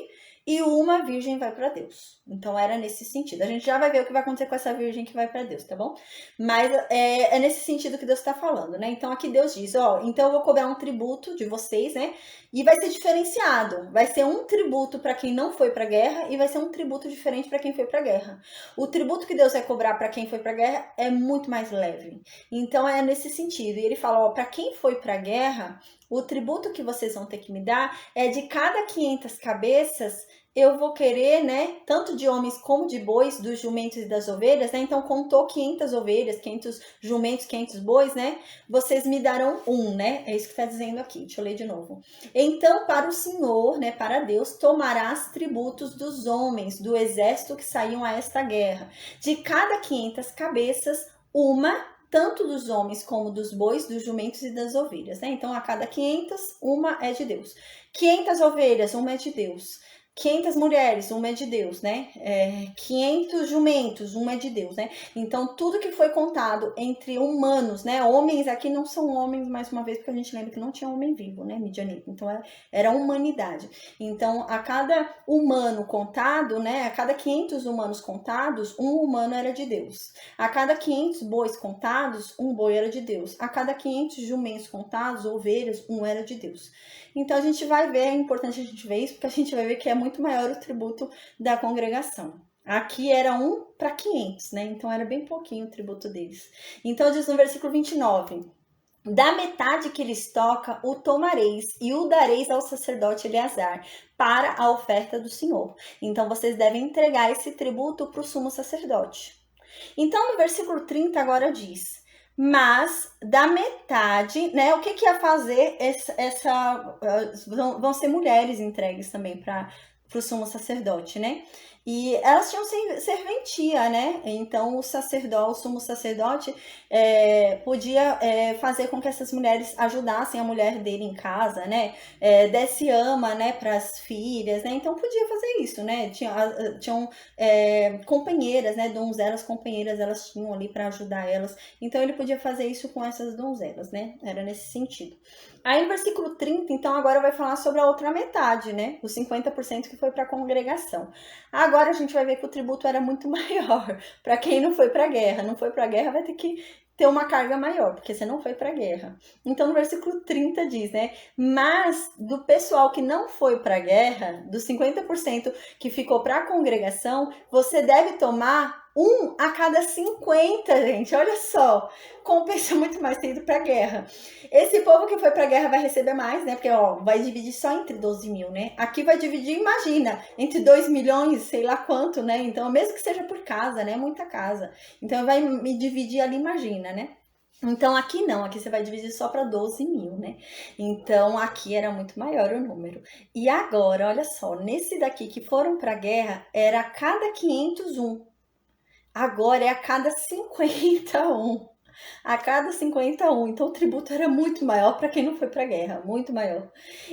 e uma virgem vai para Deus. Então era nesse sentido. A gente já vai ver o que vai acontecer com essa virgem que vai para Deus, tá bom? Mas é nesse sentido que Deus está falando, né? Então aqui Deus diz, ó, então eu vou cobrar um tributo de vocês, né? E vai ser diferenciado. Vai ser um tributo para quem não foi para a guerra e vai ser um tributo diferente para quem foi para a guerra. O tributo que Deus vai cobrar para quem foi para a guerra é muito mais leve. Então é nesse sentido. E ele fala, ó, para quem foi para a guerra, o tributo que vocês vão ter que me dar é de cada 500 cabeças, eu vou querer, né, tanto de homens como de bois, dos jumentos e das ovelhas, né? Então contou 500 ovelhas, 500 jumentos, 500 bois, né? Vocês me darão um, né? É isso que está dizendo aqui. Deixa eu ler de novo. Então, para o Senhor, né, para Deus, tomarás tributos dos homens do exército que saíam a esta guerra. De cada 500 cabeças, uma, tanto dos homens como dos bois, dos jumentos e das ovelhas, né? Então, a cada 500, uma é de Deus. 500 ovelhas, uma é de Deus. 500 mulheres, uma é de Deus, né? 500 jumentos, uma é de Deus, né? Então, tudo que foi contado entre humanos, né? Homens, aqui não são homens, mais uma vez, porque a gente lembra que não tinha homem vivo, né? Midianita. Então, era humanidade. Então, a cada humano contado, né? A cada 500 humanos contados, um humano era de Deus. A cada 500 bois contados, um boi era de Deus. A cada 500 jumentos contados, ovelhas, um era de Deus. Então, a gente vai ver, é importante a gente ver isso, porque a gente vai ver que é muito maior o tributo da congregação. Aqui era 1 para 500, né? Então, era bem pouquinho o tributo deles. Então, diz no versículo 29, da metade que lhes toca, o tomareis e o dareis ao sacerdote Eleazar para a oferta do Senhor. Então, vocês devem entregar esse tributo para o sumo sacerdote. Então, no versículo 30 agora diz, mas da metade, né? O que ia fazer vão ser mulheres entregues também para o sumo sacerdote, né? E elas tinham serventia, né? Então o sumo sacerdote podia fazer com que essas mulheres ajudassem a mulher dele em casa, né? Desse ama, né, para as filhas, né? Então podia fazer isso, né? Tinham companheiras, né? Donzelas companheiras, elas tinham ali para ajudar elas. Então ele podia fazer isso com essas donzelas, né? Era nesse sentido. Aí no versículo 30, então agora vai falar sobre a outra metade, né? Os 50% que foi para a congregação. Agora a gente vai ver que o tributo era muito maior para quem não foi para a guerra. Não foi para a guerra, vai ter que ter uma carga maior, porque você não foi para a guerra. Então no versículo 30 diz, né? Mas do pessoal que não foi para a guerra, dos 50% que ficou para a congregação, você deve tomar 1 a cada 50, gente, olha só, compensa muito mais ter ido para a guerra. Esse povo que foi para a guerra vai receber mais, né? Porque, ó, vai dividir só entre 12 mil, né? Aqui vai dividir, imagina, entre 2 milhões, sei lá quanto, né? Então, mesmo que seja por casa, né? Muita casa. Então, vai me dividir ali, imagina, né? Então, aqui não, aqui você vai dividir só para 12 mil, né? Então, aqui era muito maior o número. E agora, olha só, nesse daqui que foram para a guerra, era a cada 501. Agora é a cada 51. A cada 51. Então o tributo era muito maior para quem não foi para a guerra, muito maior.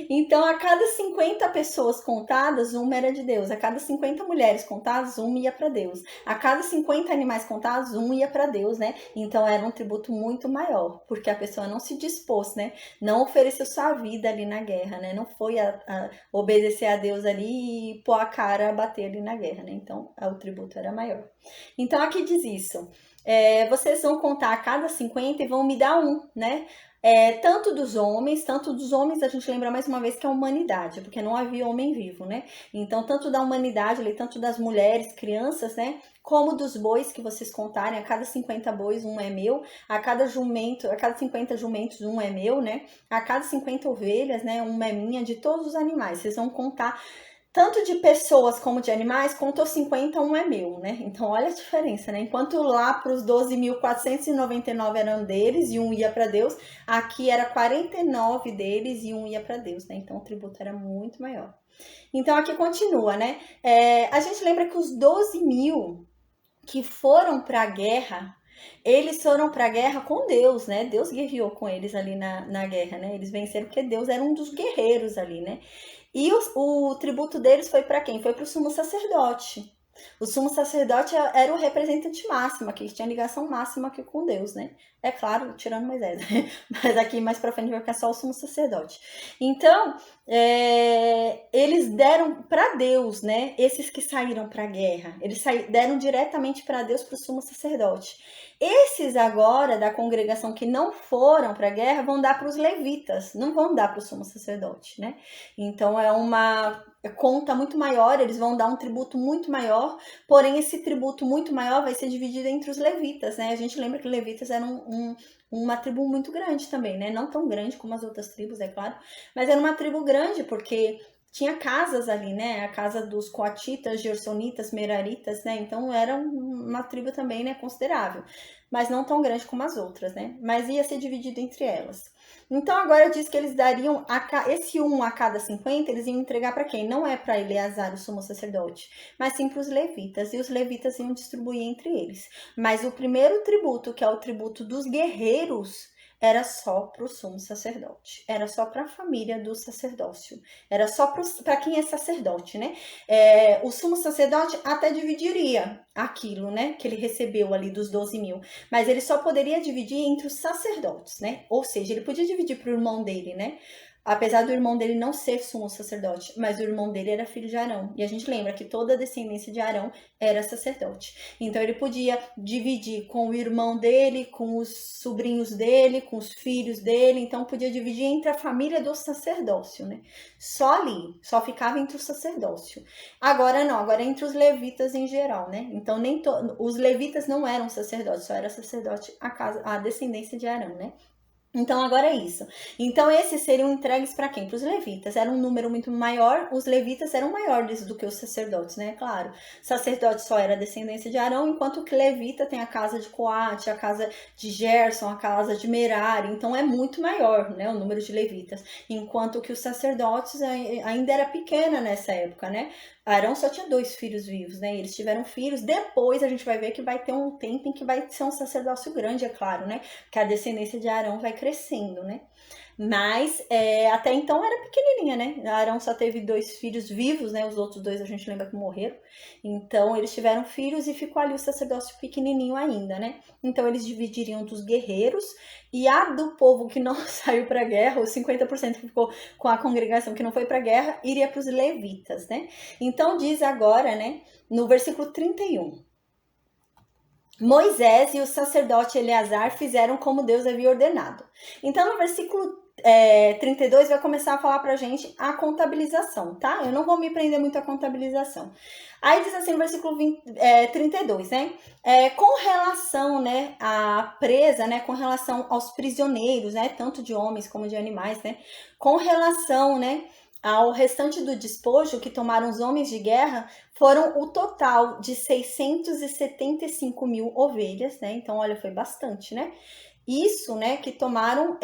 Então a cada 50 pessoas contadas, uma era de Deus. A cada 50 mulheres contadas, uma ia para Deus. A cada 50 animais contados, um ia para Deus, né? Então era um tributo muito maior, porque a pessoa não se dispôs, né? Não ofereceu sua vida ali na guerra, né? Não foi a obedecer a Deus ali e pôr a cara a bater ali na guerra, né? Então o tributo era maior. Então aqui diz isso. Vocês vão contar a cada 50 e vão me dar 1, né? Tanto dos homens a gente lembra mais uma vez que é a humanidade, porque não havia homem vivo, né? Então, tanto da humanidade, tanto das mulheres, crianças, né? Como dos bois que vocês contarem, a cada 50 bois, 1 é meu, a cada 50 jumentos, 1 é meu, né? A cada 50 ovelhas, né? 1 é minha, de todos os animais. Vocês vão contar tanto de pessoas como de animais, contou 50, 1 é meu, né? Então, olha a diferença, né? Enquanto lá para os 12.499 eram deles e 1 ia para Deus, aqui era 49 deles e 1 ia para Deus, né? Então, o tributo era muito maior. Então, aqui continua, né? A gente lembra que os 12 mil que foram para a guerra, eles foram para a guerra com Deus, né? Deus guerreou com eles ali na guerra, né? Eles venceram porque Deus era um dos guerreiros ali, né? E o tributo deles foi para quem? Foi para o sumo sacerdote. O sumo sacerdote era o representante máximo, que tinha ligação máxima aqui com Deus, né? É claro, tirando Moisés, mas aqui mais pra frente vai ficar só o sumo sacerdote. Então, eles deram para Deus, né? Esses que saíram para a guerra, eles deram diretamente para Deus, para o sumo sacerdote. Esses agora da congregação que não foram para a guerra vão dar para os levitas, não vão dar para o sumo sacerdote, né? Então é uma conta muito maior, eles vão dar um tributo muito maior, porém esse tributo muito maior vai ser dividido entre os levitas, né? A gente lembra que os levitas eram uma tribo muito grande também, né? Não tão grande como as outras tribos, é claro, mas era uma tribo grande porque tinha casas ali, né? A casa dos coatitas, gersonitas, meraritas, né? Então era uma tribo também, né, considerável, mas não tão grande como as outras, né? Mas ia ser dividido entre elas. Então agora diz que eles dariam esse 1 a cada 50, eles iam entregar para quem? Não é para Eleazar, o sumo sacerdote, mas sim para os levitas, e os levitas iam distribuir entre eles. Mas o primeiro tributo, que é o tributo dos guerreiros, era só para o sumo sacerdote, era só para a família do sacerdócio, era só para quem é sacerdote, né? O sumo sacerdote até dividiria aquilo, né, que ele recebeu ali dos 12 mil, mas ele só poderia dividir entre os sacerdotes, né? Ou seja, ele podia dividir para o irmão dele, né? Apesar do irmão dele não ser sumo sacerdote, mas o irmão dele era filho de Arão. E a gente lembra que toda a descendência de Arão era sacerdote. Então ele podia dividir com o irmão dele, com os sobrinhos dele, com os filhos dele. Então podia dividir entre a família do sacerdócio, né? Só ali, só ficava entre o sacerdócio. Agora não, agora é entre os levitas em geral, né? Então nem os levitas não eram sacerdotes, só era sacerdote a descendência de Arão, né? Então agora é isso. Então esses seriam entregues para quem? Para os levitas. Era um número muito maior. Os levitas eram maiores do que os sacerdotes, né? Claro. Sacerdote só era descendência de Arão, enquanto que levita tem a casa de Coate, a casa de Gerson, a casa de Merari. Então é muito maior, né? O número de levitas. Enquanto que os sacerdotes ainda era pequena nessa época, né? Arão só tinha 2 filhos vivos, né? Eles tiveram filhos. Depois a gente vai ver que vai ter um tempo em que vai ser um sacerdócio grande, é claro, né? Que a descendência de Arão vai crescendo, né? Mas até então era pequenininha, né? Arão só teve 2 filhos vivos, né? Os outros 2 a gente lembra que morreram. Então eles tiveram filhos e ficou ali o sacerdócio pequenininho ainda, né? Então eles dividiriam dos guerreiros e a do povo que não saiu para a guerra, os 50% que ficou com a congregação que não foi para a guerra, iria para os levitas, né? Então diz agora, né? No versículo 31. Moisés e o sacerdote Eleazar fizeram como Deus havia ordenado. Então, no versículo 32 vai começar a falar pra gente a contabilização, tá? Eu não vou me prender muito à contabilização. Aí diz assim no versículo 32, né? Com relação, né, à presa, né, com relação aos prisioneiros, né, tanto de homens como de animais, né, com relação, né, ao restante do despojo que tomaram os homens de guerra, foram o total de 675 mil ovelhas, né? Então, olha, foi bastante, né? Isso, né, que tomaram,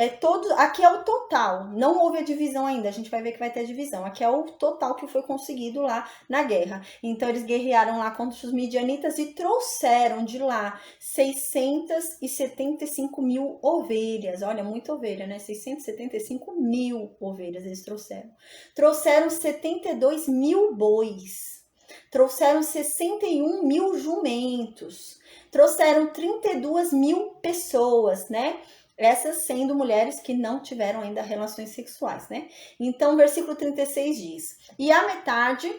aqui é o total, não houve a divisão ainda, a gente vai ver que vai ter a divisão, aqui é o total que foi conseguido lá na guerra. Então eles guerrearam lá contra os midianitas e trouxeram de lá 675 mil ovelhas, olha, muita ovelha, né, 675 mil ovelhas eles trouxeram. Trouxeram 72 mil bois, trouxeram 61 mil jumentos, trouxeram 32 mil pessoas, né? Essas sendo mulheres que não tiveram ainda relações sexuais, né? Então, versículo 36 diz: e a metade,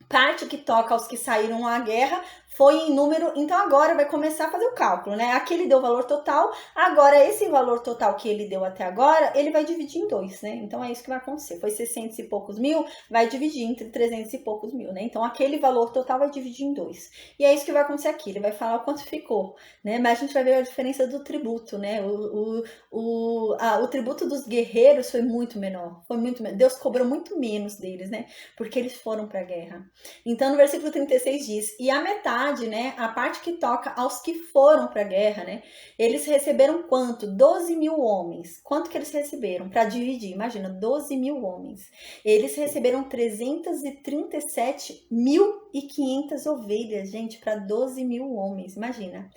parte que toca aos que saíram à guerra, foi em número, então agora vai começar a fazer o cálculo, né? Aqui ele deu o valor total, agora esse valor total que ele deu até agora, ele vai dividir em 2, né? Então é isso que vai acontecer. Foi 600 e poucos mil, vai dividir entre 300 e poucos mil, né? Então aquele valor total vai dividir em 2. E é isso que vai acontecer aqui, ele vai falar o quanto ficou, né? Mas a gente vai ver a diferença do tributo, né? O tributo dos guerreiros foi muito menor, Deus cobrou muito menos deles, né? Porque eles foram para a guerra. Então no versículo 36 diz: e a metade, né, a parte que toca aos que foram para a guerra, né, eles receberam quanto? 12 mil homens. Quanto que eles receberam? Para dividir, imagina, 12 mil homens. Eles receberam 337.500 ovelhas, gente, para 12 mil homens, imagina.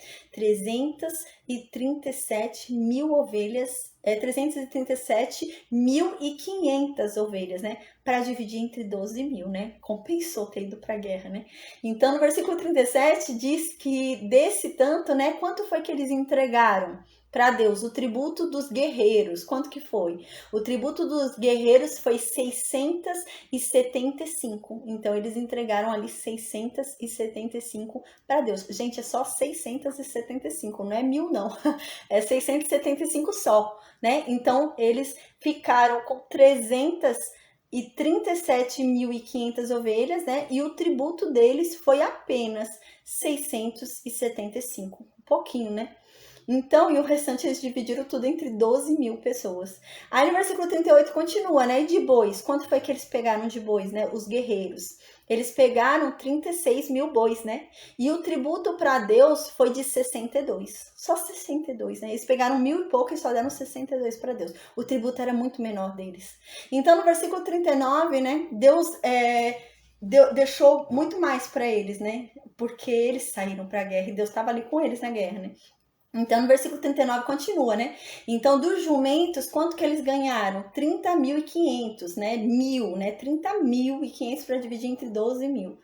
337 mil ovelhas, 337.500 ovelhas, né? Para dividir entre 12 mil, né? Compensou ter ido para a guerra, né? Então, no versículo 37 diz que desse tanto, né? Quanto foi que eles entregaram para Deus? O tributo dos guerreiros. Quanto que foi? O tributo dos guerreiros foi 675. Então, eles entregaram ali 675 para Deus. Gente, é só 675, não é 1000 não. É 675 só, né? Então, eles ficaram com 337.500 ovelhas, né? E o tributo deles foi apenas 675. Um pouquinho, né? Então, e o restante eles dividiram tudo entre 12 mil pessoas. Aí no versículo 38 continua, né? E de bois, quanto foi que eles pegaram de bois, né? Os guerreiros. Eles pegaram 36 mil bois, né? E o tributo para Deus foi de 62. Só 62, né? Eles pegaram 1000 e pouco e só deram 62 para Deus. O tributo era muito menor deles. Então, no versículo 39, né? Deus deixou muito mais para eles, né? Porque eles saíram para a guerra e Deus estava ali com eles na guerra, né? Então, no versículo 39 continua, né? Então, dos jumentos, quanto que eles ganharam? 30.500, né? 1000, né? 30.500 para dividir entre 12 mil.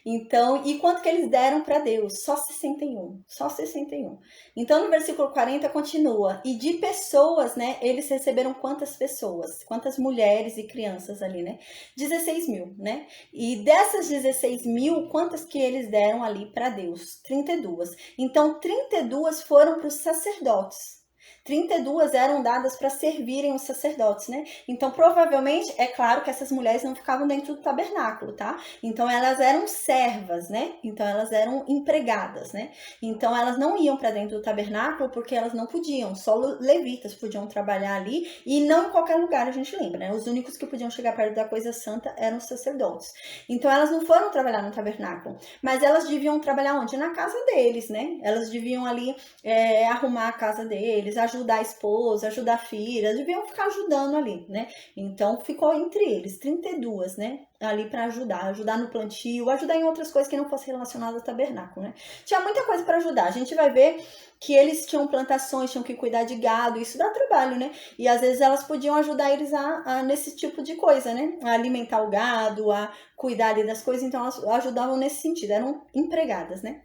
Então, e quanto que eles deram para Deus? Só 61. Só 61. Então, no versículo 40 continua. E de pessoas, né? Eles receberam quantas pessoas? Quantas mulheres e crianças ali, né? 16 mil, né? E dessas 16 mil, quantas que eles deram ali para Deus? 32. Então, 32 foram para os sacerdotes. 32 eram dadas para servirem os sacerdotes, né? Então, provavelmente, é claro que essas mulheres não ficavam dentro do tabernáculo, tá? Então, elas eram servas, né? Então, elas eram empregadas, né? Então, elas não iam para dentro do tabernáculo porque elas não podiam. Só levitas podiam trabalhar ali e não em qualquer lugar, a gente lembra, né? Os únicos que podiam chegar perto da coisa santa eram os sacerdotes. Então, elas não foram trabalhar no tabernáculo, mas elas deviam trabalhar onde? Na casa deles, né? Elas deviam ali arrumar a casa deles, ajudar a esposa, ajudar a filha, deviam ficar ajudando ali, né? Então ficou entre eles 32, né? Ali para ajudar no plantio, ajudar em outras coisas que não fossem relacionadas ao tabernáculo, né? Tinha muita coisa para ajudar. A gente vai ver que eles tinham plantações, tinham que cuidar de gado, isso dá trabalho, né? E às vezes elas podiam ajudar eles nesse tipo de coisa, né? A alimentar o gado, a cuidar ali das coisas, então elas ajudavam nesse sentido, eram empregadas, né?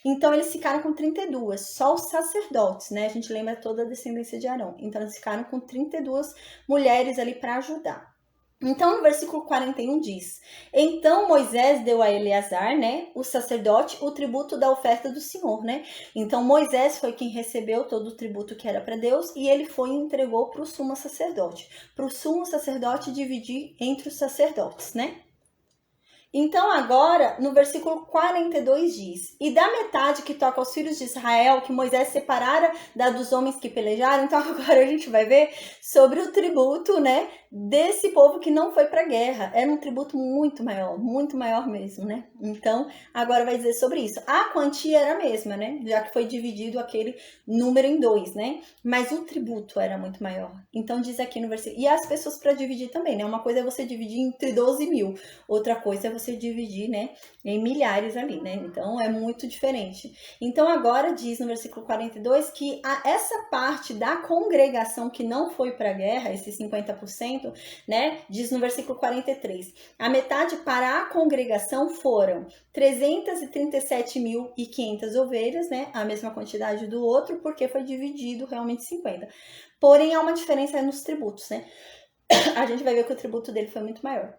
Então, eles ficaram com 32, só os sacerdotes, né? A gente lembra toda a descendência de Arão. Então, eles ficaram com 32 mulheres ali para ajudar. Então, no versículo 41 diz: Então Moisés deu a Eleazar, né, o sacerdote, o tributo da oferta do Senhor, né? Então, Moisés foi quem recebeu todo o tributo que era para Deus e ele foi e entregou para o sumo sacerdote. Para o sumo sacerdote dividir entre os sacerdotes, né? Então, agora, no versículo 42 diz: E da metade que toca aos filhos de Israel, que Moisés separara da dos homens que pelejaram. Então, agora a gente vai ver sobre o tributo, né, desse povo que não foi para a guerra. Era um tributo muito maior mesmo, né? Então, agora vai dizer sobre isso. A quantia era a mesma, né? Já que foi dividido aquele número em dois, né? Mas o tributo era muito maior. Então, diz aqui no versículo. E as pessoas para dividir também, né? Uma coisa é você dividir entre 12 mil, outra coisa é você dividir, né, em milhares ali, né? Então, é muito diferente. Então, agora diz no versículo 42 que essa parte da congregação que não foi para a guerra, esses 50%, né, diz no versículo 43, a metade para a congregação foram 337.500 ovelhas, né, a mesma quantidade do outro, porque foi dividido realmente 50. Porém, há uma diferença nos tributos, né? A gente vai ver que o tributo dele foi muito maior.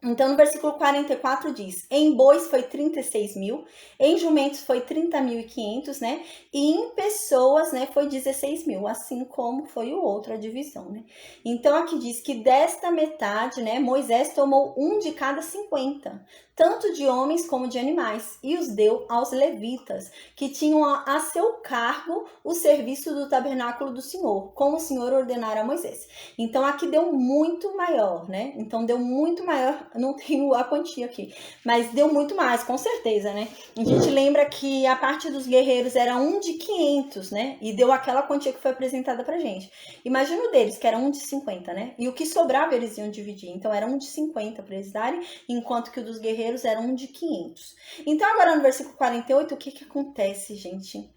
Então, no versículo 44 diz: Em bois foi 36 mil, em jumentos foi 30.500, né? E em pessoas, né, foi 16 mil, assim como foi o outro, a divisão, né? Então, aqui diz que desta metade, né, Moisés tomou um de cada 50, tanto de homens como de animais, e os deu aos levitas, que tinham a seu cargo o serviço do tabernáculo do Senhor, como o Senhor ordenara a Moisés. Então, aqui deu muito maior, né? Então, deu muito maior. Não tenho a quantia aqui, mas deu muito mais, com certeza, né? A gente lembra que a parte dos guerreiros era um de 500, né? E deu aquela quantia que foi apresentada pra gente. Imagina o deles, que era um de 50, né? E o que sobrava eles iam dividir. Então, era um de 50 para eles darem, enquanto que o dos guerreiros era um de 500. Então, agora no versículo 48, o que acontece, gente?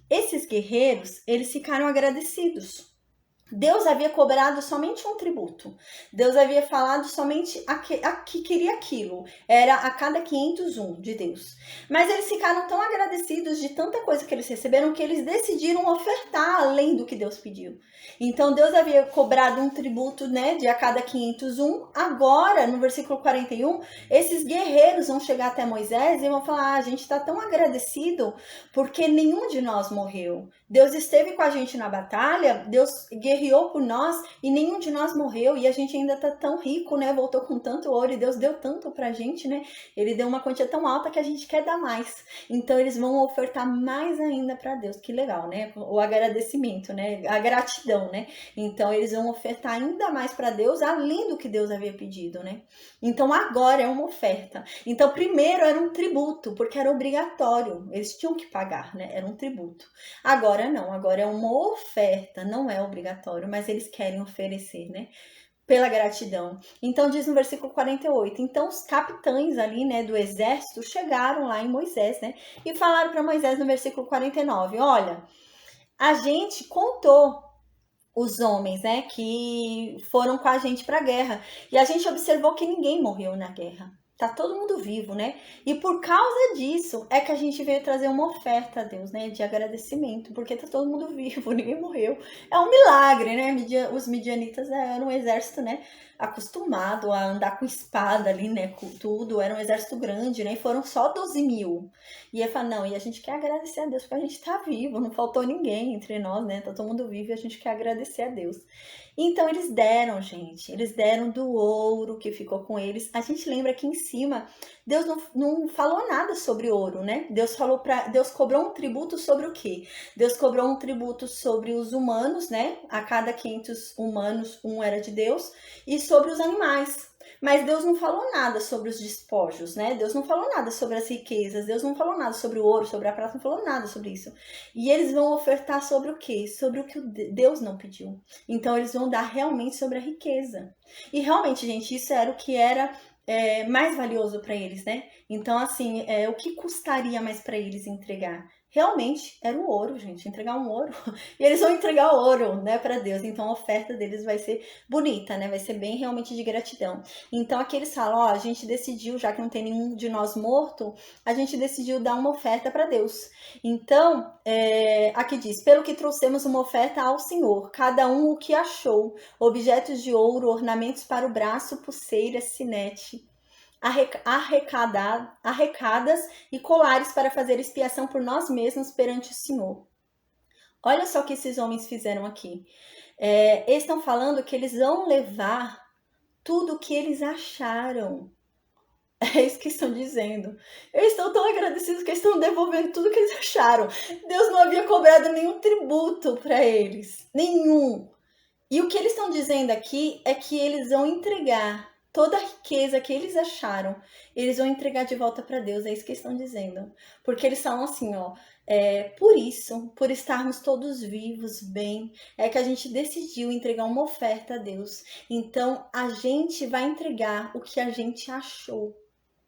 esses guerreiros, eles ficaram agradecidos. Deus havia cobrado somente um tributo. Deus havia falado somente a que queria aquilo. Era a cada 501 de Deus. Mas eles ficaram tão agradecidos de tanta coisa que eles receberam que eles decidiram ofertar além do que Deus pediu. Então Deus havia cobrado um tributo, né, de a cada 501. Agora, no versículo 41, esses guerreiros vão chegar até Moisés e vão falar: a gente está tão agradecido porque nenhum de nós morreu. Deus esteve com a gente na batalha, Deus guerreou por nós e nenhum de nós morreu, e a gente ainda tá tão rico, né? Voltou com tanto ouro e Deus deu tanto pra gente, né? Ele deu uma quantia tão alta que a gente quer dar mais. Então eles vão ofertar mais ainda para Deus. Que legal, né? O agradecimento, né? A gratidão, né? Então eles vão ofertar ainda mais para Deus, além do que Deus havia pedido, né? Então agora é uma oferta. Então primeiro era um tributo, porque era obrigatório, eles tinham que pagar, né? Era um tributo. Agora não, agora é uma oferta, não é obrigatório, mas eles querem oferecer, né? Pela gratidão. Então diz no versículo 48, então os capitães ali, né, do exército chegaram lá em Moisés, né, e falaram para Moisés no versículo 49, olha, a gente contou os homens, né, que foram com a gente para a guerra, e a gente observou que ninguém morreu na guerra. Tá todo mundo vivo, né? E por causa disso é que a gente veio trazer uma oferta a Deus, né? De agradecimento, porque tá todo mundo vivo, ninguém morreu. É um milagre, né? Os midianitas eram um exército, né? Acostumado a andar com espada ali, né? Com tudo. Era um exército grande, né? E foram só 12 mil. E ele fala, não, e a gente quer agradecer a Deus porque a gente tá vivo, não faltou ninguém entre nós, né? Tá todo mundo vivo e a gente quer agradecer a Deus. Então eles deram, gente, eles deram do ouro que ficou com eles. A gente lembra que em cima, Deus não falou nada sobre ouro, né? Deus cobrou um tributo sobre o quê? Deus cobrou um tributo sobre os humanos, né? A cada 500 humanos, um era de Deus, e sobre os animais. Mas Deus não falou nada sobre os despojos, né? Deus não falou nada sobre as riquezas, Deus não falou nada sobre o ouro, sobre a prata, não falou nada sobre isso. E eles vão ofertar sobre o quê? Sobre o que Deus não pediu. Então eles vão dar realmente sobre a riqueza. E realmente, gente, isso era o que era mais valioso para eles, né? Então, assim, o que custaria mais para eles entregar? Realmente era o ouro, gente, entregar um ouro. E eles vão entregar o ouro, né, para Deus. Então a oferta deles vai ser bonita, né? Vai ser bem realmente de gratidão. Então aqui eles falam, ó, a gente decidiu, já que não tem nenhum de nós morto, a gente decidiu dar uma oferta para Deus. Então, aqui diz, pelo que trouxemos uma oferta ao Senhor, cada um o que achou, objetos de ouro, ornamentos para o braço, pulseiras, sinete, arrecadas e colares para fazer expiação por nós mesmos perante o Senhor. Olha só o que esses homens fizeram aqui. Eles estão falando que eles vão levar tudo o que eles acharam. É isso que estão dizendo. Eles estão tão agradecidos que eles estão devolvendo tudo que eles acharam. Deus não havia cobrado nenhum tributo para eles. Nenhum. E o que eles estão dizendo aqui é que eles vão entregar toda a riqueza que eles acharam, eles vão entregar de volta para Deus, é isso que eles estão dizendo. Porque eles falam assim, ó, por isso, por estarmos todos vivos, bem, é que a gente decidiu entregar uma oferta a Deus. Então, a gente vai entregar o que a gente achou.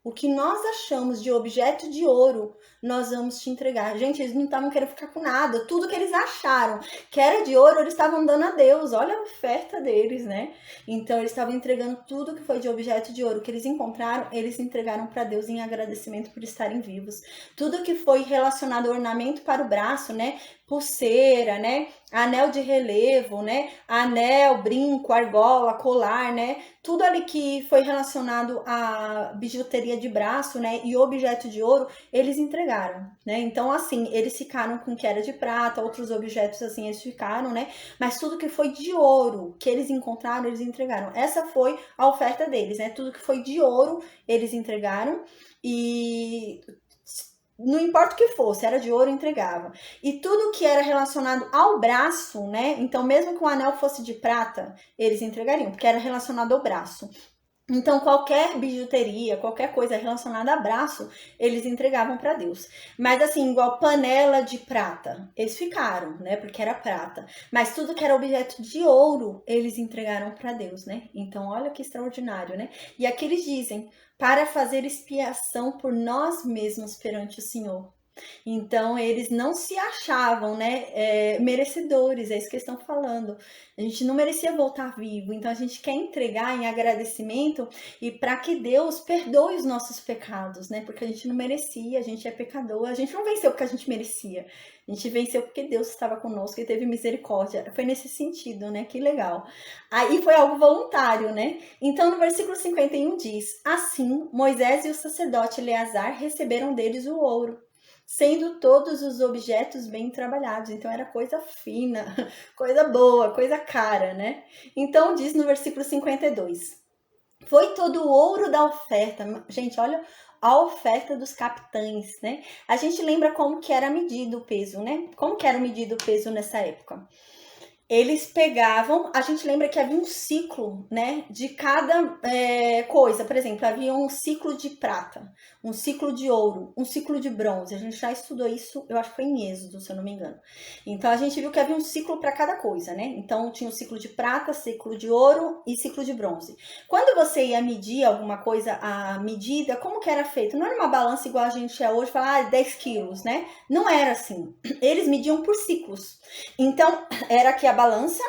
O que nós achamos de objeto de ouro, nós vamos te entregar. Gente, eles não estavam querendo ficar com nada. Tudo que eles acharam que era de ouro, eles estavam dando a Deus. Olha a oferta deles, né? Então, eles estavam entregando tudo que foi de objeto de ouro que eles encontraram, eles entregaram para Deus em agradecimento por estarem vivos. Tudo que foi relacionado ao ornamento para o braço, né? Pulseira, né? Anel de relevo, né? Anel, brinco, argola, colar, né? Tudo ali que foi relacionado à bijuteria de braço, né? E objeto de ouro, eles entregaram, né? Então, assim, eles ficaram com o que era de prata, outros objetos, assim, eles ficaram, né? Mas tudo que foi de ouro que eles encontraram, eles entregaram. Essa foi a oferta deles, né? Tudo que foi de ouro, eles entregaram. E não importa o que fosse, era de ouro, entregava. E tudo que era relacionado ao braço, né? Então, mesmo que o anel fosse de prata, eles entregariam, porque era relacionado ao braço. Então, qualquer bijuteria, qualquer coisa relacionada a braço, eles entregavam para Deus. Mas assim, igual panela de prata, eles ficaram, né? Porque era prata. Mas tudo que era objeto de ouro, eles entregaram para Deus, né? Então, olha que extraordinário, né? E aqui eles dizem, para fazer expiação por nós mesmos perante o Senhor. Então, eles não se achavam, né, merecedores, é isso que eles estão falando. A gente não merecia voltar vivo, então a gente quer entregar em agradecimento e para que Deus perdoe os nossos pecados, né? Porque a gente não merecia, a gente é pecador, a gente não venceu porque a gente merecia. A gente venceu porque Deus estava conosco e teve misericórdia. Foi nesse sentido, né? Que legal. Aí foi algo voluntário, né? Então, no versículo 51 diz: Assim, Moisés e o sacerdote Eleazar receberam deles o ouro, sendo todos os objetos bem trabalhados. Então era coisa fina, coisa boa, coisa cara, né? Então diz no versículo 52: Foi todo o ouro da oferta. Gente, olha a oferta dos capitães, né? A gente lembra como que era medido o peso, né? Como que era medido o peso nessa época? Eles pegavam, a gente lembra que havia um ciclo, né, de cada coisa. Por exemplo, havia um ciclo de prata, um ciclo de ouro, um ciclo de bronze. A gente já estudou isso, eu acho que foi em Êxodo, se eu não me engano. Então a gente viu que havia um ciclo para cada coisa, né? Então tinha o ciclo de prata, ciclo de ouro e ciclo de bronze. Quando você ia medir alguma coisa, a medida, como que era feito? Não era uma balança igual a gente é hoje, falar 10 quilos, né? Não era assim. Eles mediam por ciclos. Então, era que a balança,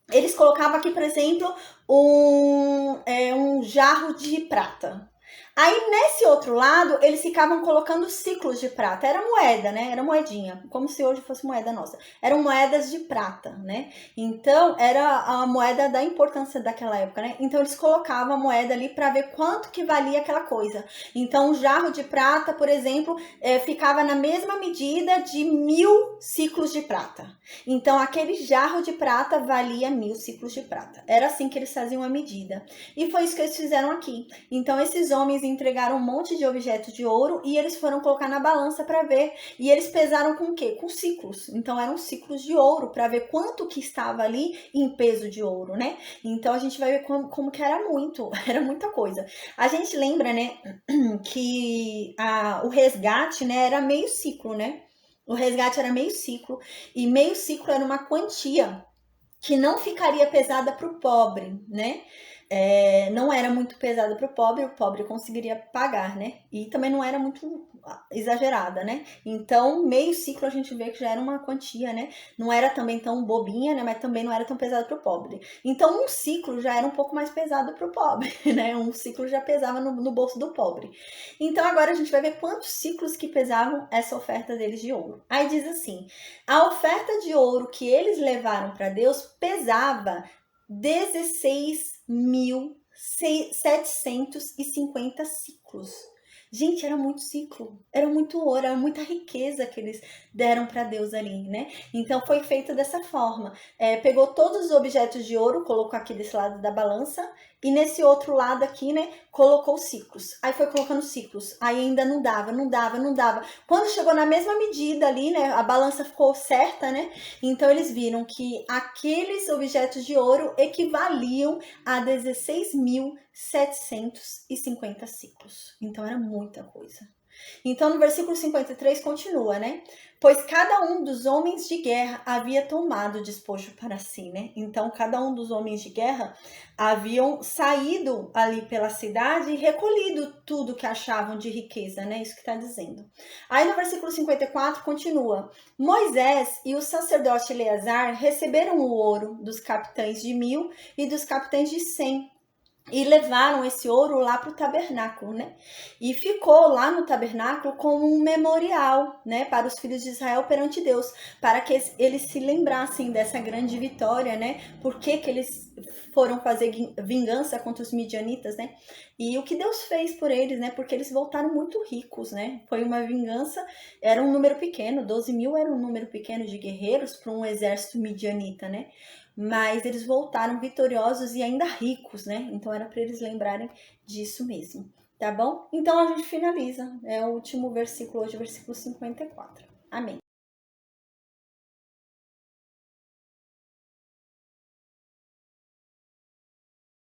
eles colocavam aqui, por exemplo, um jarro de prata. Aí, nesse outro lado, eles ficavam colocando ciclos de prata. Era moeda, né? Era moedinha, como se hoje fosse moeda nossa. Eram moedas de prata, né? Então, era a moeda da importância daquela época, né? Então, eles colocavam a moeda ali para ver quanto que valia aquela coisa. Então, um jarro de prata, por exemplo, ficava na mesma medida de 1000 ciclos de prata. Então, aquele jarro de prata valia 1000 ciclos de prata. Era assim que eles faziam a medida. E foi isso que eles fizeram aqui. Então, esses homens entregaram um monte de objetos de ouro e eles foram colocar na balança para ver. E eles pesaram com o quê? Com ciclos. Então, eram ciclos de ouro para ver quanto que estava ali em peso de ouro, né? Então, a gente vai ver como que era muita coisa. A gente lembra, né, que o resgate, né, era meio ciclo, né? O resgate era meio ciclo, e meio ciclo era uma quantia que não ficaria pesada para o pobre, né? Não era muito pesada para o pobre conseguiria pagar, né? E também não era muito exagerada, né? Então, meio ciclo a gente vê que já era uma quantia, né? Não era também tão bobinha, né? Mas também não era tão pesado para o pobre. Então, um ciclo já era um pouco mais pesado para o pobre, né? Um ciclo já pesava no bolso do pobre. Então, agora a gente vai ver quantos ciclos que pesavam essa oferta deles de ouro. Aí diz assim: a oferta de ouro que eles levaram para Deus pesava 16.750 ciclos. Gente, era muito ciclo, era muito ouro, era muita riqueza que eles deram para Deus ali, né? Então foi feito dessa forma. Pegou todos os objetos de ouro, colocou aqui desse lado da balança, e nesse outro lado aqui, né, colocou ciclos. Aí foi colocando ciclos. Aí ainda não dava. Quando chegou na mesma medida ali, né, a balança ficou certa, né? Então eles viram que aqueles objetos de ouro equivaliam a 16.750 ciclos. Então era muita coisa. Então, no versículo 53 continua, né? Pois cada um dos homens de guerra havia tomado despojo para si, né? Então, cada um dos homens de guerra haviam saído ali pela cidade e recolhido tudo que achavam de riqueza, né? Isso que está dizendo. Aí, no versículo 54, continua. Moisés e o sacerdote Eleazar receberam o ouro dos capitães de 1000 e dos capitães de 100. E levaram esse ouro lá para o tabernáculo, né? E ficou lá no tabernáculo como um memorial, né? Para os filhos de Israel perante Deus. Para que eles se lembrassem dessa grande vitória, né? Por que eles foram fazer vingança contra os midianitas, né? E o que Deus fez por eles, né? Porque eles voltaram muito ricos, né? Foi uma vingança, era um número pequeno, 12.000 era um número pequeno de guerreiros para um exército midianita, né? Mas eles voltaram vitoriosos e ainda ricos, né? Então era para eles lembrarem disso mesmo, tá bom? Então a gente finaliza, é o último versículo hoje, versículo 54. Amém.